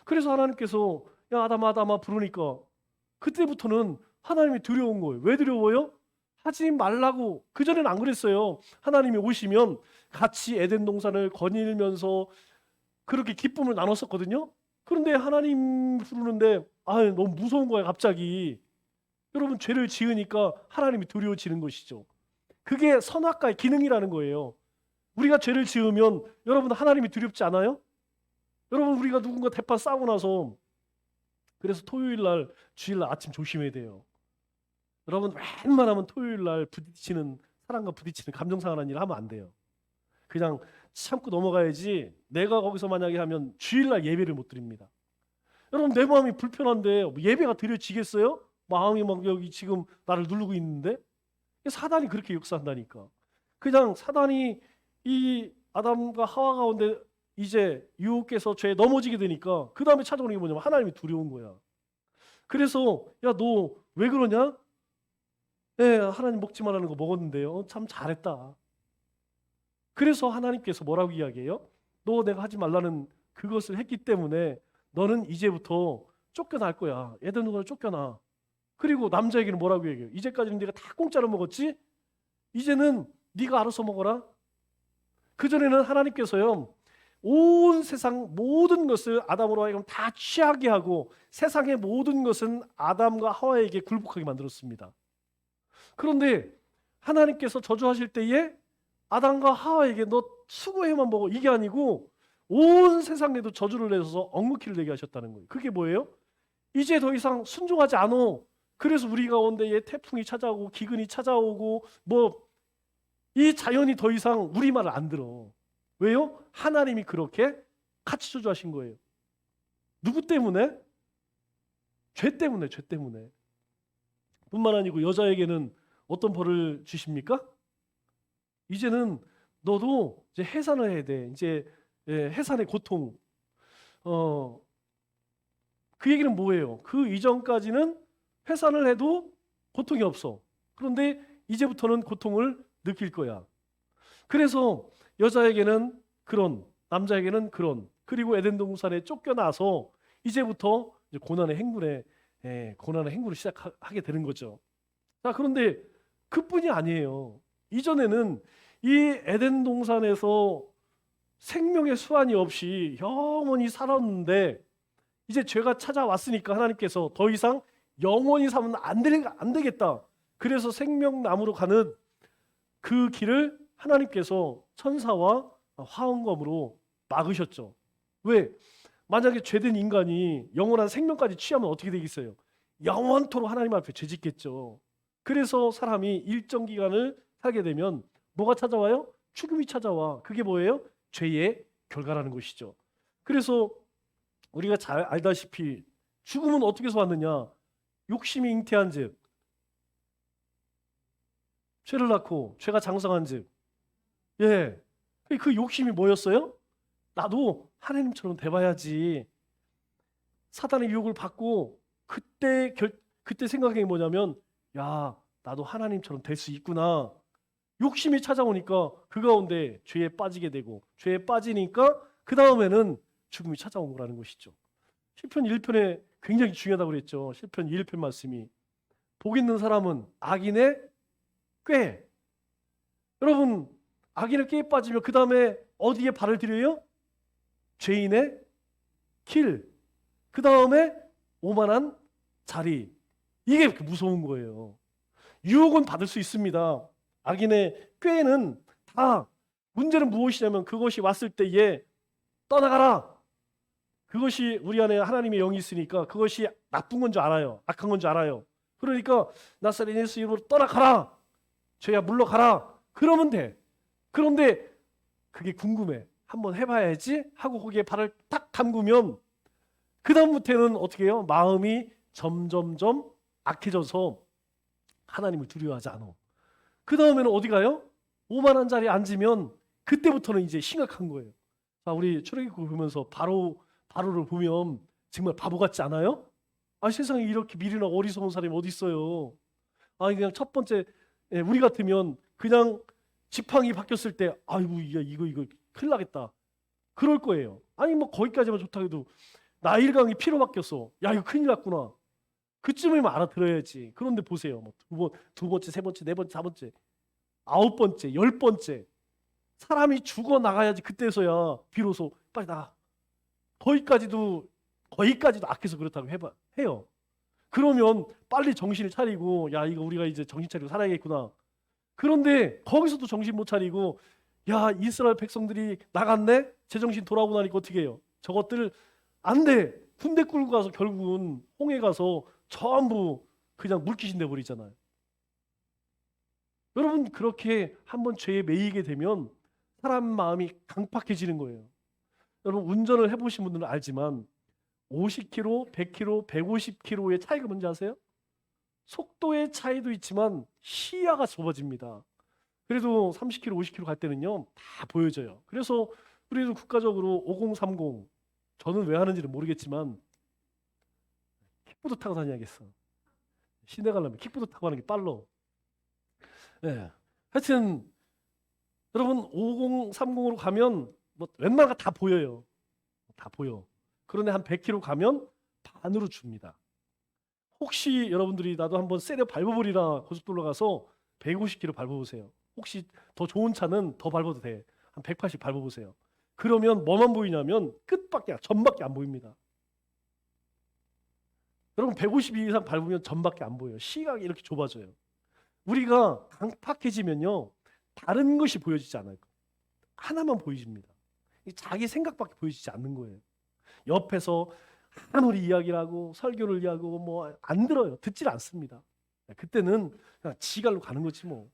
그래서 하나님께서 야 아담아 부르니까 그때부터는 하나님이 두려운 거예요. 왜 두려워요? 하지 말라고. 그전에는 안 그랬어요. 하나님이 오시면 같이 에덴 동산을 거닐면서 그렇게 기쁨을 나눴었거든요. 그런데 하나님 부르는데 너무 무서운 거야 갑자기. 여러분 죄를 지으니까 하나님이 두려워지는 것이죠. 그게 선악과의 기능이라는 거예요. 우리가 죄를 지으면 여러분 하나님이 두렵지 않아요? 여러분 우리가 누군가 대판 싸우고 나서 그래서 토요일날 주일날 아침 조심해야 돼요. 여러분 웬만하면 토요일날 사람과 부딪히는 감정 상하는 일 하면 안 돼요. 그냥 참고 넘어가야지. 내가 거기서 만약에 하면 주일날 예배를 못 드립니다. 여러분 내 마음이 불편한데 예배가 드려지겠어요? 마음이 막 여기 지금 나를 누르고 있는데 사단이 그렇게 역사한다니까. 그냥 사단이 이 아담과 하와 가운데 이제 유혹해서 죄에 넘어지게 되니까 그 다음에 찾아오는 게 뭐냐면 하나님이 두려운 거야. 그래서 야 너 왜 그러냐? 네, 하나님 먹지 말라는 거 먹었는데요. 참 잘했다. 그래서 하나님께서 뭐라고 이야기해요? 너 내가 하지 말라는 그것을 했기 때문에 너는 이제부터 쫓겨날 거야. 에덴 동산을 쫓겨나. 그리고 남자에게는 뭐라고 얘기해요? 이제까지는 네가 다 공짜로 먹었지? 이제는 네가 알아서 먹어라. 그전에는 하나님께서요. 온 세상 모든 것을 아담으로 하여금 다 취하게 하고 세상의 모든 것은 아담과 하와에게 굴복하게 만들었습니다. 그런데 하나님께서 저주하실 때에 아담과 하와에게 너 수고해만 먹어 이게 아니고 온 세상에도 저주를 내셔서 엉겅퀴를 내게 하셨다는 거예요. 그게 뭐예요? 이제 더 이상 순종하지 않어. 그래서 우리 가운데에 태풍이 찾아오고 기근이 찾아오고 이 자연이 더 이상 우리 말을 안 들어. 왜요? 하나님이 그렇게 같이 저주하신 거예요. 누구 때문에? 죄 때문에. 뿐만 아니고 여자에게는 어떤 벌을 주십니까? 이제는 너도 이제 해산을 해야 돼. 이제 해산의 고통. 그 얘기는 뭐예요? 그 이전까지는 해산을 해도 고통이 없어. 그런데 이제부터는 고통을 느낄 거야. 그래서 여자에게는 그런, 남자에게는 그런. 그리고 에덴 동산에 쫓겨나서 이제부터 이제 고난의 행군을 시작하게 되는 거죠. 자, 그런데 그뿐이 아니에요. 이전에는 이 에덴 동산에서 생명의 수완이 없이 영원히 살았는데 이제 죄가 찾아왔으니까 하나님께서 더 이상 영원히 살면 안 되겠다. 그래서 생명나무로 가는 그 길을 하나님께서 천사와 화원검으로 막으셨죠. 왜? 만약에 죄된 인간이 영원한 생명까지 취하면 어떻게 되겠어요? 영원토록 하나님 앞에 죄짓겠죠. 그래서 사람이 일정 기간을 살게 되면 뭐가 찾아와요? 죽음이 찾아와. 그게 뭐예요? 죄의 결과라는 것이죠. 그래서 우리가 잘 알다시피 죽음은 어떻게 해서 왔느냐? 욕심이 잉태한즉 죄를 낳고 죄가 장성한즉, 예, 그 욕심이 뭐였어요? 나도 하나님처럼 돼봐야지. 사단의 유혹을 받고 그때 생각이 뭐냐면, 야, 나도 하나님처럼 될 수 있구나. 욕심이 찾아오니까 그 가운데 죄에 빠지게 되고, 죄에 빠지니까 그 다음에는 죽음이 찾아온 거라는 것이죠. 시편 1편에 굉장히 중요하다고 그랬죠. 시편 1편 말씀이 복 있는 사람은 악인의 꾀. 여러분, 악인의 꾀에 빠지면 그 다음에 어디에 발을 들여요? 죄인의 길. 그 다음에 오만한 자리. 이게 무서운 거예요. 유혹은 받을 수 있습니다. 악인의 꾀는 다, 문제는 무엇이냐면 그것이 왔을 때에 떠나가라. 그것이 우리 안에 하나님의 영이 있으니까 그것이 나쁜 건 줄 알아요. 악한 건 줄 알아요. 그러니까 나사렛 예수 이름으로 떠나가라. 죄야 물러가라. 그러면 돼. 그런데 그게 궁금해. 한번 해봐야지 하고 거기에 발을 딱 담그면 그 다음부터는 어떻게 해요? 마음이 점점점 악해져서 하나님을 두려워하지 않아. 그 다음에는 어디 가요? 오만한 자리에 앉으면 그때부터는 이제 심각한 거예요. 자, 우리 출애굽을 보면서 바로를 보면 정말 바보 같지 않아요? 아, 세상에 이렇게 미련하고 어리석은 사람이 어디 있어요? 아니 그냥 첫 번째, 우리 같으면 그냥 지팡이 바뀌었을 때 아이고 야 이거 큰일 나겠다 그럴 거예요. 아니 뭐 거기까지만 좋다 해도 나일강이 피로 바뀌었어. 야 이거 큰일 났구나. 그쯤이면 알아들어야지. 그런데 보세요. 뭐 두 번째, 세 번째, 네 번째, 4번째, 9번째, 10번째 사람이 죽어 나가야지 그때서야 비로소 빨리 나가. 거기까지도 악해서 그렇다고 해요. 그러면 빨리 정신을 차리고 야 이거 우리가 이제 정신 차리고 살아야겠구나. 그런데 거기서도 정신 못 차리고 야 이스라엘 백성들이 나갔네? 제정신 돌아오고 나니까 어떻게 해요? 저것들 안 돼. 군대 끌고 가서 결국은 홍해 가서 전부 그냥 물귀신 돼버리잖아요. 여러분 그렇게 한번 죄에 매이게 되면 사람 마음이 강팍해지는 거예요. 여러분 운전을 해보신 분들은 알지만 50km, 100km, 150km의 차이가 뭔지 아세요? 속도의 차이도 있지만 시야가 좁아집니다. 그래도 30km, 50km 갈 때는요 다 보여져요. 그래서 우리도 국가적으로 5030 저는 왜 하는지는 모르겠지만 킥보드 타고 다녀야겠어. 시내 가려면 킥보드 타고 가는 게 빨라. 네. 하여튼 여러분 5030으로 가면 뭐 웬만한 거 다 보여요. 다 보여. 그런데 한 100km 가면 반으로 줍니다. 혹시 여러분들이 나도 한번 세려 밟아버리라 고속도로 가서 150km 밟아보세요. 혹시 더 좋은 차는 더 밟아도 돼. 한 180 밟아보세요. 그러면 뭐만 보이냐면 전밖에 안 보입니다. 여러분 150 이상 밟으면 전밖에 안 보여요. 시각이 이렇게 좁아져요. 우리가 강팍해지면요 다른 것이 보여지지 않아요. 하나만 보여집니다. 자기 생각밖에 보여지지 않는 거예요. 옆에서 아무리 이야기를 하고 설교를 하고 뭐 안 들어요. 듣질 않습니다. 그때는 그냥 지갈로 가는 거지 뭐.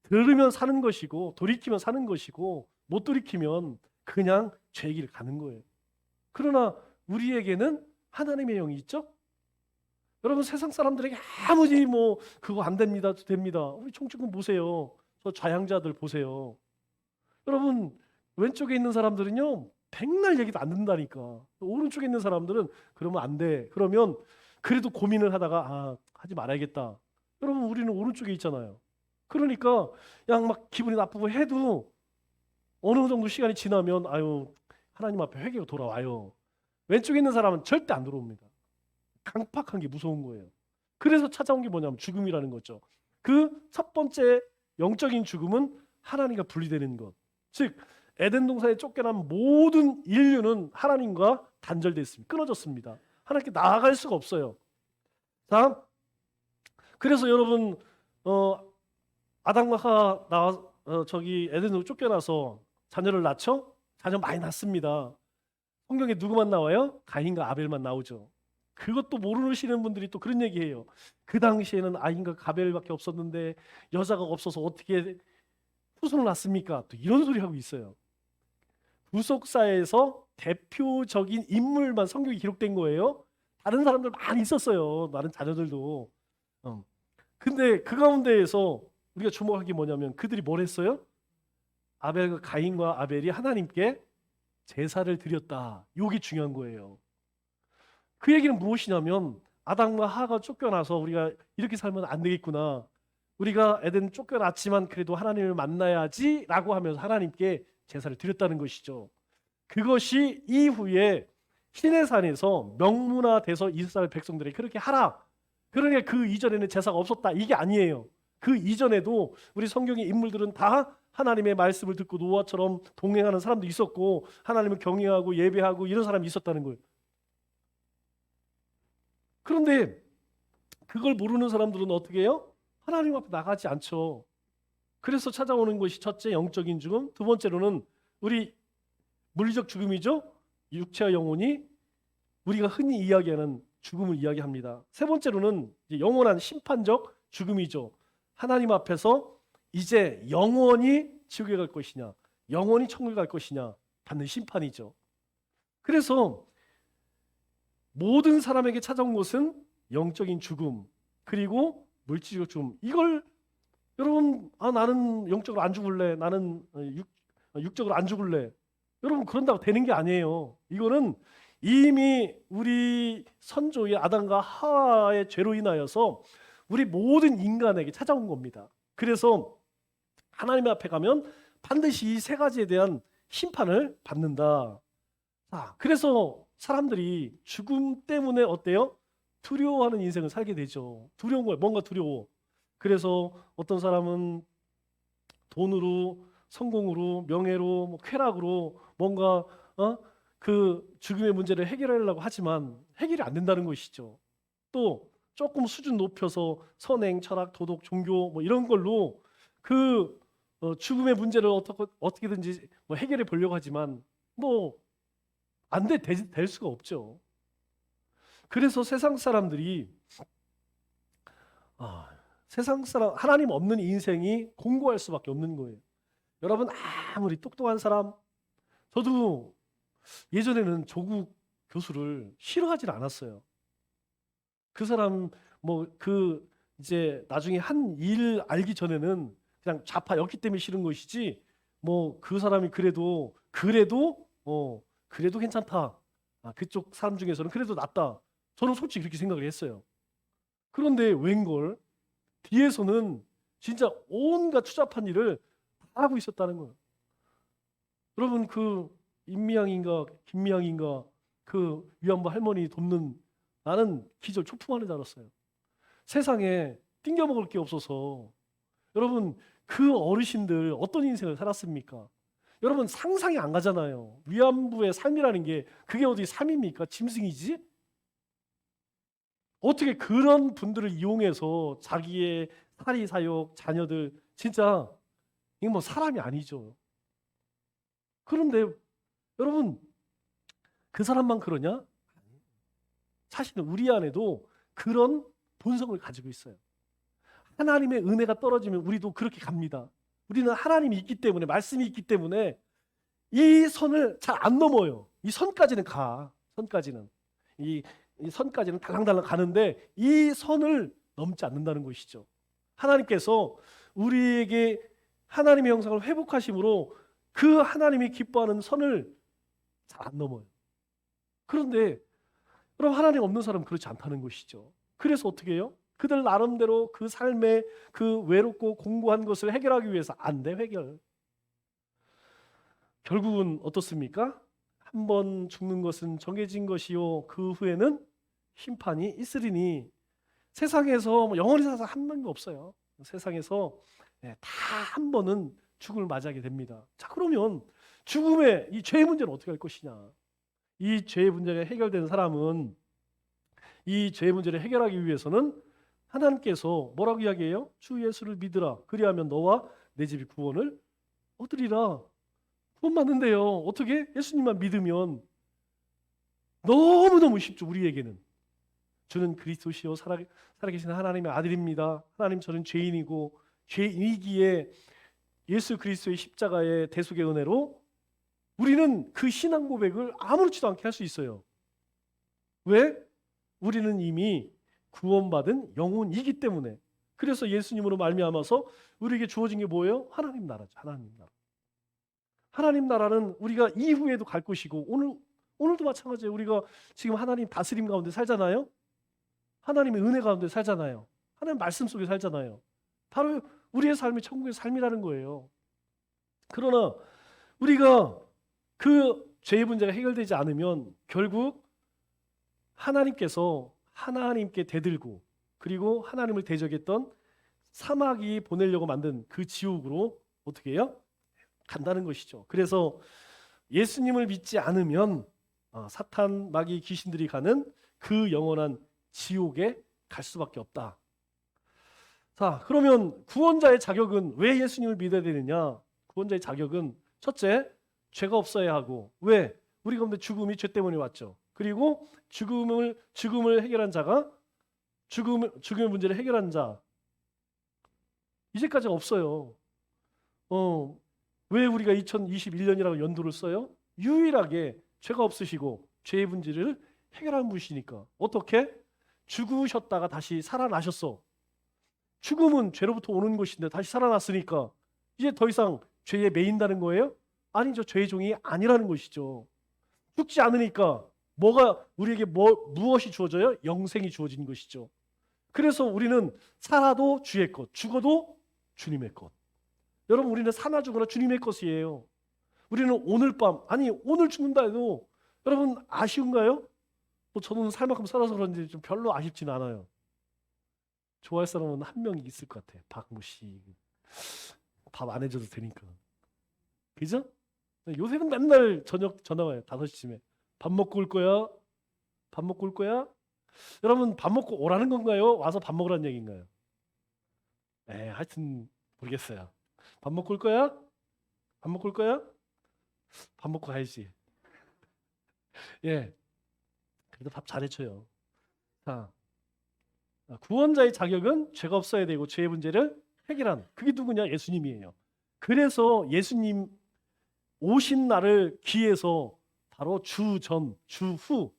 들으면 사는 것이고 돌이키면 사는 것이고 못 돌이키면 그냥 죄 길 가는 거예요. 그러나 우리에게는 하나님의 영이 있죠. 여러분 세상 사람들에게 아무리 뭐 그거 안 됩니다 됩니다. 우리 총축은 보세요. 저 좌양자들 보세요. 여러분 왼쪽에 있는 사람들은요 백날 얘기도 안 듣는다니까. 오른쪽에 있는 사람들은 그러면 안 돼. 그러면 그래도 고민을 하다가 하지 말아야겠다. 여러분 우리는 오른쪽에 있잖아요. 그러니까 그냥 막 기분이 나쁘고 해도 어느 정도 시간이 지나면 아유 하나님 앞에 회개가 돌아와요. 왼쪽에 있는 사람은 절대 안 들어옵니다. 강팍한 게 무서운 거예요. 그래서 찾아온 게 뭐냐면 죽음이라는 거죠. 그 첫 번째 영적인 죽음은 하나님과 분리되는 것. 즉 에덴 동산에 쫓겨난 모든 인류는 하나님과 단절됐습니다. 끊어졌습니다. 하나님께 나아갈 수가 없어요. 자, 그래서 여러분 아담과 하와 저기 에덴으로 쫓겨나서 자녀를 낳죠? 자녀 많이 낳습니다. 성경에 누구만 나와요? 가인과 아벨만 나오죠. 그것도 모르시는 분들이 또 그런 얘기해요. 그 당시에는 아인과 가벨밖에 없었는데 여자가 없어서 어떻게 후손을 낳습니까? 또 이런 소리 하고 있어요. 구속사에서 대표적인 인물만 성경에 기록된 거예요. 다른 사람들 많이 있었어요. 많은 자녀들도. 근데 그 가운데에서 우리가 주목할 게 뭐냐면 그들이 뭘 했어요? 아벨과 가인과 아벨이 하나님께 제사를 드렸다. 이게 중요한 거예요. 그 얘기는 무엇이냐면 아담과 하가 쫓겨나서 우리가 이렇게 살면 안 되겠구나. 우리가 에덴 쫓겨났지만 그래도 하나님을 만나야지 라고 하면서 하나님께 제사를 드렸다는 것이죠. 그것이 이후에 시내산에서 명문화돼서 이스라엘 백성들이 그렇게 하라. 그러니까 그 이전에는 제사가 없었다. 이게 아니에요. 그 이전에도 우리 성경의 인물들은 다 하나님의 말씀을 듣고 노아처럼 동행하는 사람도 있었고 하나님을 경외하고 예배하고 이런 사람이 있었다는 거예요. 그런데 그걸 모르는 사람들은 어떻게 해요? 하나님 앞에 나가지 않죠. 그래서 찾아오는 것이 첫째 영적인 죽음, 두 번째로는 우리 물리적 죽음이죠. 육체와 영혼이 우리가 흔히 이야기하는 죽음을 이야기합니다. 세 번째로는 영원한 심판적 죽음이죠. 하나님 앞에서 이제 영원히 지옥에 갈 것이냐, 영원히 천국에 갈 것이냐 받는 심판이죠. 그래서 모든 사람에게 찾아온 것은 영적인 죽음 그리고 물질적 죽음. 이걸 여러분 나는 영적으로 안 죽을래. 나는 육적으로 안 죽을래. 여러분 그런다고 되는 게 아니에요. 이거는 이미 우리 선조의 아담과 하와의 죄로 인하여서 우리 모든 인간에게 찾아온 겁니다. 그래서 하나님 앞에 가면 반드시 이 세 가지에 대한 심판을 받는다. 그래서 사람들이 죽음 때문에 어때요? 두려워하는 인생을 살게 되죠. 두려운 거예요. 뭔가 두려워. 그래서 어떤 사람은 돈으로, 성공으로, 명예로, 쾌락으로 뭔가 그 죽음의 문제를 해결하려고 하지만 해결이 안 된다는 것이죠. 또 조금 수준 높여서 선행, 철학, 도덕, 종교 이런 걸로 그 죽음의 문제를 어떻게든지 해결해 보려고 하지만 안 될 수가 없죠. 그래서 세상 사람들이 하나님 없는 인생이 공고할 수밖에 없는 거예요. 여러분 아무리 똑똑한 사람, 저도 예전에는 조국 교수를 싫어하진 않았어요. 그 사람 이제 나중에 한 일 알기 전에는 그냥 좌파였기 때문에 싫은 것이지 그 사람이 그래도 괜찮다. 그쪽 사람 중에서는 그래도 낫다. 저는 솔직히 그렇게 생각을 했어요. 그런데 웬걸 뒤에서는 진짜 온갖 추잡한 일을 다 하고 있었다는 거예요. 여러분 그 임미양인가 김미양인가 그 위안부 할머니 돕는 나는 기절 초풍하는 줄 알았어요. 세상에 띵겨 먹을 게 없어서 여러분 그 어르신들 어떤 인생을 살았습니까? 여러분 상상이 안 가잖아요. 위안부의 삶이라는 게 그게 어디 삶입니까? 짐승이지? 어떻게 그런 분들을 이용해서 자기의 사리 사욕 자녀들 진짜 이거 사람이 아니죠. 그런데 여러분 그 사람만 그러냐? 사실은 우리 안에도 그런 본성을 가지고 있어요. 하나님의 은혜가 떨어지면 우리도 그렇게 갑니다. 우리는 하나님이 있기 때문에 말씀이 있기 때문에 이 선을 잘 안 넘어요. 이 선까지는 가. 선까지는 이 선까지는 달랑달랑 가는데 이 선을 넘지 않는다는 것이죠. 하나님께서 우리에게 하나님의 형상을 회복하심으로 그 하나님이 기뻐하는 선을 잘 안 넘어요. 그런데 여러분 하나님 없는 사람은 그렇지 않다는 것이죠. 그래서 어떻게 해요? 그들 나름대로 그 삶의 그 외롭고 공고한 것을 해결하기 위해서 안 돼 해결. 결국은 어떻습니까? 한 번 죽는 것은 정해진 것이요 그 후에는 심판이 있으리니 세상에서 영원히 살아서 한 명도 없어요. 세상에서 다 한 번은 죽음을 맞이하게 됩니다. 자 그러면 죽음의 이 죄의 문제는 어떻게 할 것이냐? 이 죄의 문제가 해결되는 사람은 이 죄의 문제를 해결하기 위해서는 하나님께서 뭐라고 이야기해요? 주 예수를 믿으라. 그리하면 너와 내 집이 구원을 얻으리라. 구원 받는데요. 어떻게? 예수님만 믿으면 너무너무 쉽죠. 우리에게는. 저는 그리스도시요 살아계신 하나님의 아들입니다. 하나님, 저는 죄인이고 죄인이기에 예수 그리스도의 십자가의 대속의 은혜로 우리는 그 신앙 고백을 아무렇지도 않게 할 수 있어요. 왜? 우리는 이미 구원받은 영혼이기 때문에. 그래서 예수님으로 말미암아서 우리에게 주어진 게 뭐예요? 하나님 나라죠. 하나님 나라. 하나님 나라는 우리가 이후에도 갈 것이고, 오늘도 마찬가지예요. 우리가 지금 하나님 다스림 가운데 살잖아요. 하나님의 은혜 가운데 살잖아요. 하나님 말씀 속에 살잖아요. 바로 우리의 삶이 천국의 삶이라는 거예요. 그러나 우리가 그 죄의 문제가 해결되지 않으면 결국 하나님께서 하나님께 대들고, 그리고 하나님을 대적했던 사마귀 보내려고 만든 그 지옥으로 어떻게 해요? 간다는 것이죠. 그래서 예수님을 믿지 않으면 사탄, 마귀, 귀신들이 가는 그 영원한 지옥에 갈 수밖에 없다. 자, 그러면 구원자의 자격은 왜 예수님을 믿어야 되느냐? 구원자의 자격은 첫째, 죄가 없어야 하고. 왜? 우리 가운데 죽음이 죄 때문에 왔죠. 그리고 죽음을 해결한 자가 죽음의 문제를 해결한 자 이제까지 없어요. 왜 우리가 2021년이라고 연도를 써요? 유일하게 죄가 없으시고 죄의 문제를 해결한 분이시니까. 어떻게? 죽으셨다가 다시 살아나셨어. 죽음은 죄로부터 오는 것인데 다시 살아났으니까 이제 더 이상 죄에 매인다는 거예요? 아니죠. 죄의 종이 아니라는 것이죠. 죽지 않으니까 우리에게 무엇이 주어져요? 영생이 주어진 것이죠. 그래서 우리는 살아도 주의 것, 죽어도 주님의 것. 여러분, 우리는 사나 죽어나 주님의 것이에요. 우리는 오늘 밤, 오늘 죽는다 해도 여러분 아쉬운가요? 저는 살 만큼 살아서 그런지 좀 별로 아쉽진 않아요. 좋아할 사람은 한 명 있을 것 같아. 박모 씨. 밥 안 해줘도 되니까. 그죠? 요새는 맨날 저녁 전화 와요. 5시쯤에. 밥 먹고 올 거야? 밥 먹고 올 거야? 여러분, 밥 먹고 오라는 건가요? 와서 밥 먹으라는 얘기인가요? 하여튼 모르겠어요. 밥 먹고 올 거야? 밥 먹고 올 거야? 밥 먹고 가야지. 예. 그래도 밥 잘해줘요. 자, 구원자의 자격은 죄가 없어야 되고 죄의 문제를 해결한, 그게 누구냐? 예수님이에요. 그래서 예수님 오신 날을 기해서 바로 주전, 주후,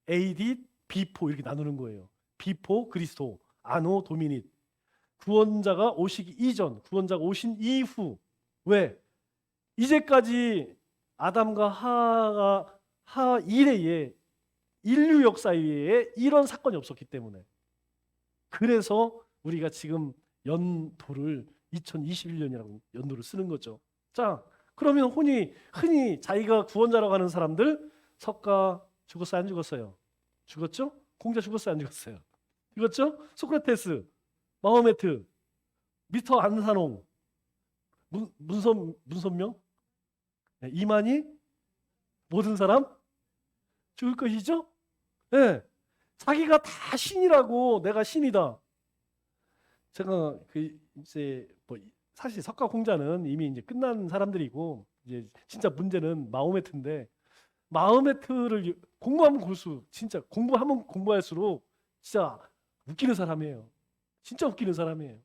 AD, 비포 이렇게 나누는 거예요. 비포 그리스도, 아노 도미닛. 구원자가 오시기 이전, 구원자가 오신 이후. 왜? 이제까지 아담과 하 이래에 인류 역사에 이런 사건이 없었기 때문에. 그래서 우리가 지금 연도를 2021년이라고 연도를 쓰는 거죠. 자, 그러면 흔히 자기가 구원자라고 하는 사람들, 석가 죽었어요? 안 죽었어요? 죽었죠? 공자 죽었어요? 안 죽었어요? 죽었죠? 소크라테스, 마호메트, 미터 안산홍, 문선명, 이만희, 모든 사람 죽을 것이죠? 네. 자기가 다 신이라고, 내가 신이다. 제가 사실 석가 공자는 이미 이제 끝난 사람들이고, 이제 진짜 문제는 마호메트인데, 마호메트를 공부하면 볼수록 진짜 공부하면 공부할수록 진짜 웃기는 사람이에요. 진짜 웃기는 사람이에요.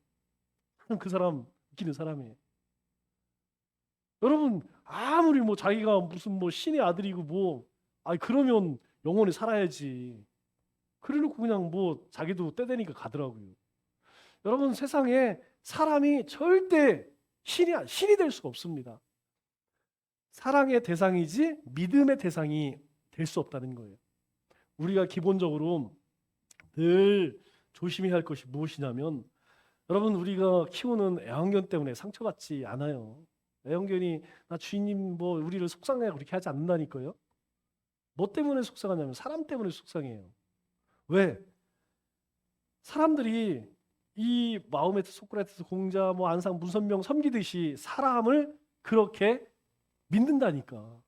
그 사람 웃기는 사람이에요. 여러분, 아무리 자기가 무슨 신의 아들이고 그러면 영원히 살아야지. 그래놓고 그냥 자기도 때 되니까 가더라고요. 여러분, 세상에 사람이 절대 신이 될 수가 없습니다. 사랑의 대상이지 믿음의 대상이 될 수 없다는 거예요. 우리가 기본적으로 늘 조심해야 할 것이 무엇이냐면, 여러분, 우리가 키우는 애완견 때문에 상처받지 않아요. 애완견이 나 주인님 우리를 속상해 그렇게 하지 않는다니까요. 뭐 때문에 속상하냐면 사람 때문에 속상해요. 왜? 사람들이 이 마호메트, 소크라테스, 공자, 안상, 문선명 섬기듯이 사람을 그렇게 믿는다니까.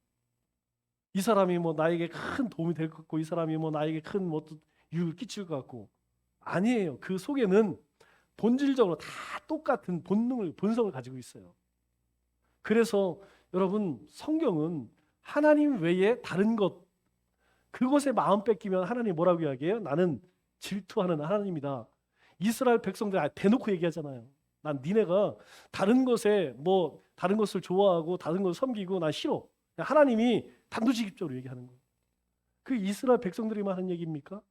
이 사람이 나에게 큰 도움이 될 것 같고, 이 사람이 나에게 큰 유익을 끼칠 것 같고. 아니에요. 그 속에는 본질적으로 다 똑같은 본성을 가지고 있어요. 그래서 여러분, 성경은 하나님 외에 다른 것, 그것에 마음 뺏기면 하나님 뭐라고 이야기해요? 나는 질투하는 하나님이다. 이스라엘 백성들 대놓고 얘기하잖아요. 난 니네가 다른 것에 뭐 다른 것을 좋아하고 다른 것을 섬기고 난 싫어. 하나님이 단도직입적으로 얘기하는 거예요. 그 이스라엘 백성들이만 하는 얘기입니까?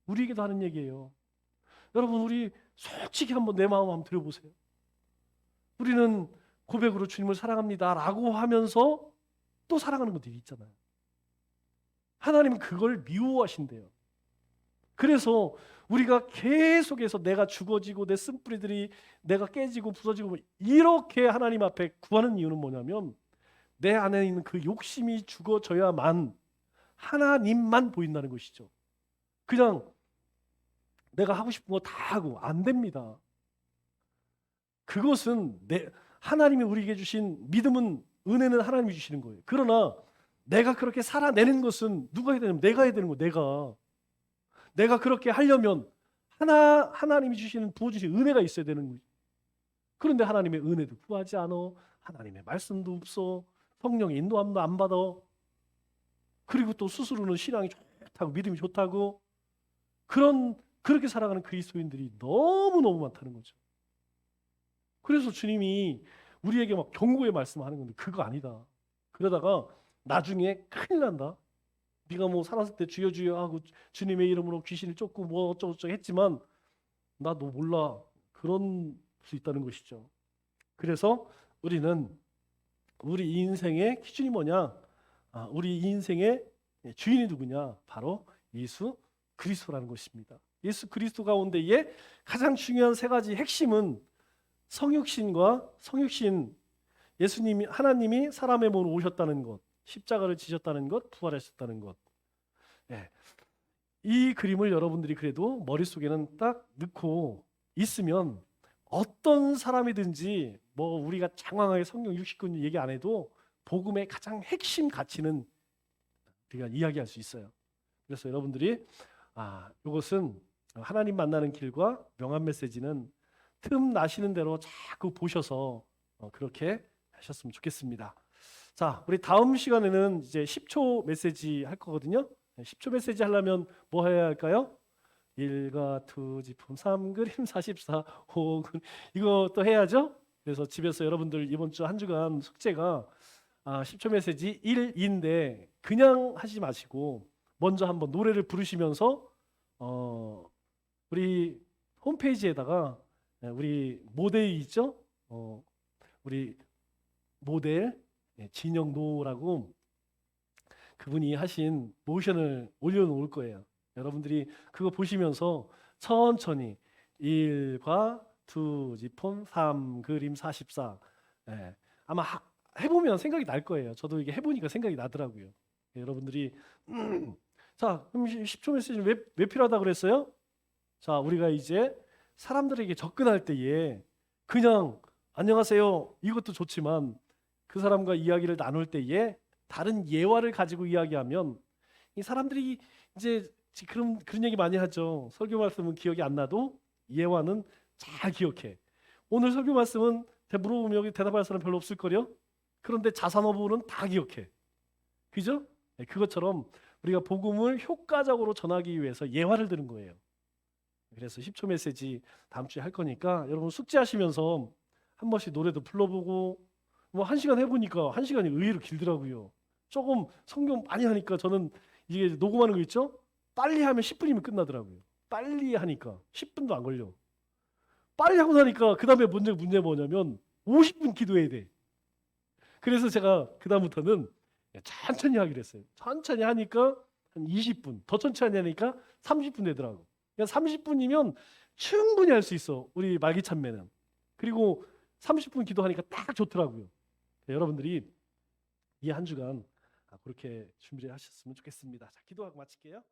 우리에게도 하는 얘기예요. 여러분, 우리 솔직히 한번 내 마음 한번 들어보세요. 우리는 고백으로 주님을 사랑합니다라고 하면서 또 사랑하는 것들이 있잖아요. 하나님은 그걸 미워하신대요. 그래서 우리가 계속해서 내가 죽어지고 내 쓴뿌리들이 내가 깨지고 부서지고 이렇게 하나님 앞에 구하는 이유는 뭐냐면 내 안에 있는 그 욕심이 죽어져야만 하나님만 보인다는 것이죠. 그냥 내가 하고 싶은 거 다 하고 안 됩니다. 그것은 하나님이 우리에게 주신 믿음은 은혜는 하나님이 주시는 거예요. 그러나 내가 그렇게 살아내는 것은 누가 해야 되냐면 내가 해야 되는 거예요. 내가 그렇게 하려면 하나님이 주시는 부어주신 은혜가 있어야 되는 거예요. 그런데 하나님의 은혜도 구하지 않아. 하나님의 말씀도 없어. 성령의 인도함도 안 받아. 그리고 또 스스로는 신앙이 좋다고 믿음이 좋다고 그렇게 살아가는 그리스도인들이 너무너무 많다는 거죠. 그래서 주님이 우리에게 막 경고의 말씀하는 건데 그거 아니다. 그러다가 나중에 큰일 난다. 네가 뭐 살았을 때 주여 주여 하고 주님의 이름으로 귀신을 쫓고 뭐 어쩌고저쩌고 했지만 나 너 몰라. 그런 수 있다는 것이죠. 그래서 우리는 우리 인생의 기준이 뭐냐? 우리 인생의 주인이 누구냐? 바로 예수 그리스도라는 것입니다. 예수 그리스도 가운데에 가장 중요한 세 가지 핵심은 성육신, 예수님이 하나님이 사람의 몸으로 오셨다는 것, 십자가를 지셨다는 것, 부활하셨다는 것. 예. 이 그림을 여러분들이 그래도 머릿속에는 딱 넣고 있으면 어떤 사람이든지 뭐 우리가 장황하게 성경 60권 얘기 안 해도 복음의 가장 핵심 가치는 우리가 이야기할 수 있어요. 그래서 여러분들이 이것은 하나님 만나는 길과 명한 메시지는 틈 나시는 대로 자꾸 보셔서 그렇게 하셨으면 좋겠습니다. 자, 우리 다음 시간에는 이제 10초 메시지 할 거거든요. 10초 메시지 하려면 뭐 해야 할까요? 1과 2, 지품 3, 그림 44, 5 이거 또 해야죠. 그래서 집에서 여러분들 이번 주 한 주간 숙제가 10초 메시지 1인데 그냥 하지 마시고 먼저 한번 노래를 부르시면서 우리 홈페이지에다가 우리 모델이 있죠? 우리 모델 진영노라고 그분이 하신 모션을 올려놓을 거예요. 여러분들이 그거 보시면서 천천히 1과 2, 지폰 3, 그림 44 아마 해보면 생각이 날 거예요. 저도 이게 해보니까 생각이 나더라고요. 여러분들이 자, 그럼 10초 메시지는 왜 필요하다 그랬어요? 자, 우리가 이제 사람들에게 접근할 때에 그냥 안녕하세요 이것도 좋지만 그 사람과 이야기를 나눌 때에 다른 예화를 가지고 이야기하면 이 사람들이 이제 그런 얘기 많이 하죠. 설교 말씀은 기억이 안 나도 예화는 잘 기억해. 오늘 설교 말씀은 물어보면 여기 대답할 사람 별로 없을 거요. 그런데 자산어부는 다 기억해. 그죠? 그것처럼 우리가 복음을 효과적으로 전하기 위해서 예화를 드는 거예요. 그래서 10초 메시지 다음 주에 할 거니까 여러분 숙제하시면서 한 번씩 노래도 불러보고 뭐 1시간 해보니까 1시간이 의외로 길더라고요. 조금 성경 많이 하니까 저는 이게 녹음하는 거 있죠? 빨리 하면 10분이면 끝나더라고요. 빨리 하니까 10분도 안 걸려. 빨리 하고 나니까 그 다음에 문제 뭐냐면 50분 기도해야 돼. 그래서 제가 그 다음부터는 천천히 하기로 했어요. 천천히 하니까 한 20분, 더 천천히 하니까 30분 되더라고. 그러니까 30분이면 충분히 할 수 있어. 우리 말기찬매는. 그리고 30분 기도하니까 딱 좋더라고요. 여러분들이 이 한 주간 그렇게 준비를 하셨으면 좋겠습니다. 자, 기도하고 마칠게요.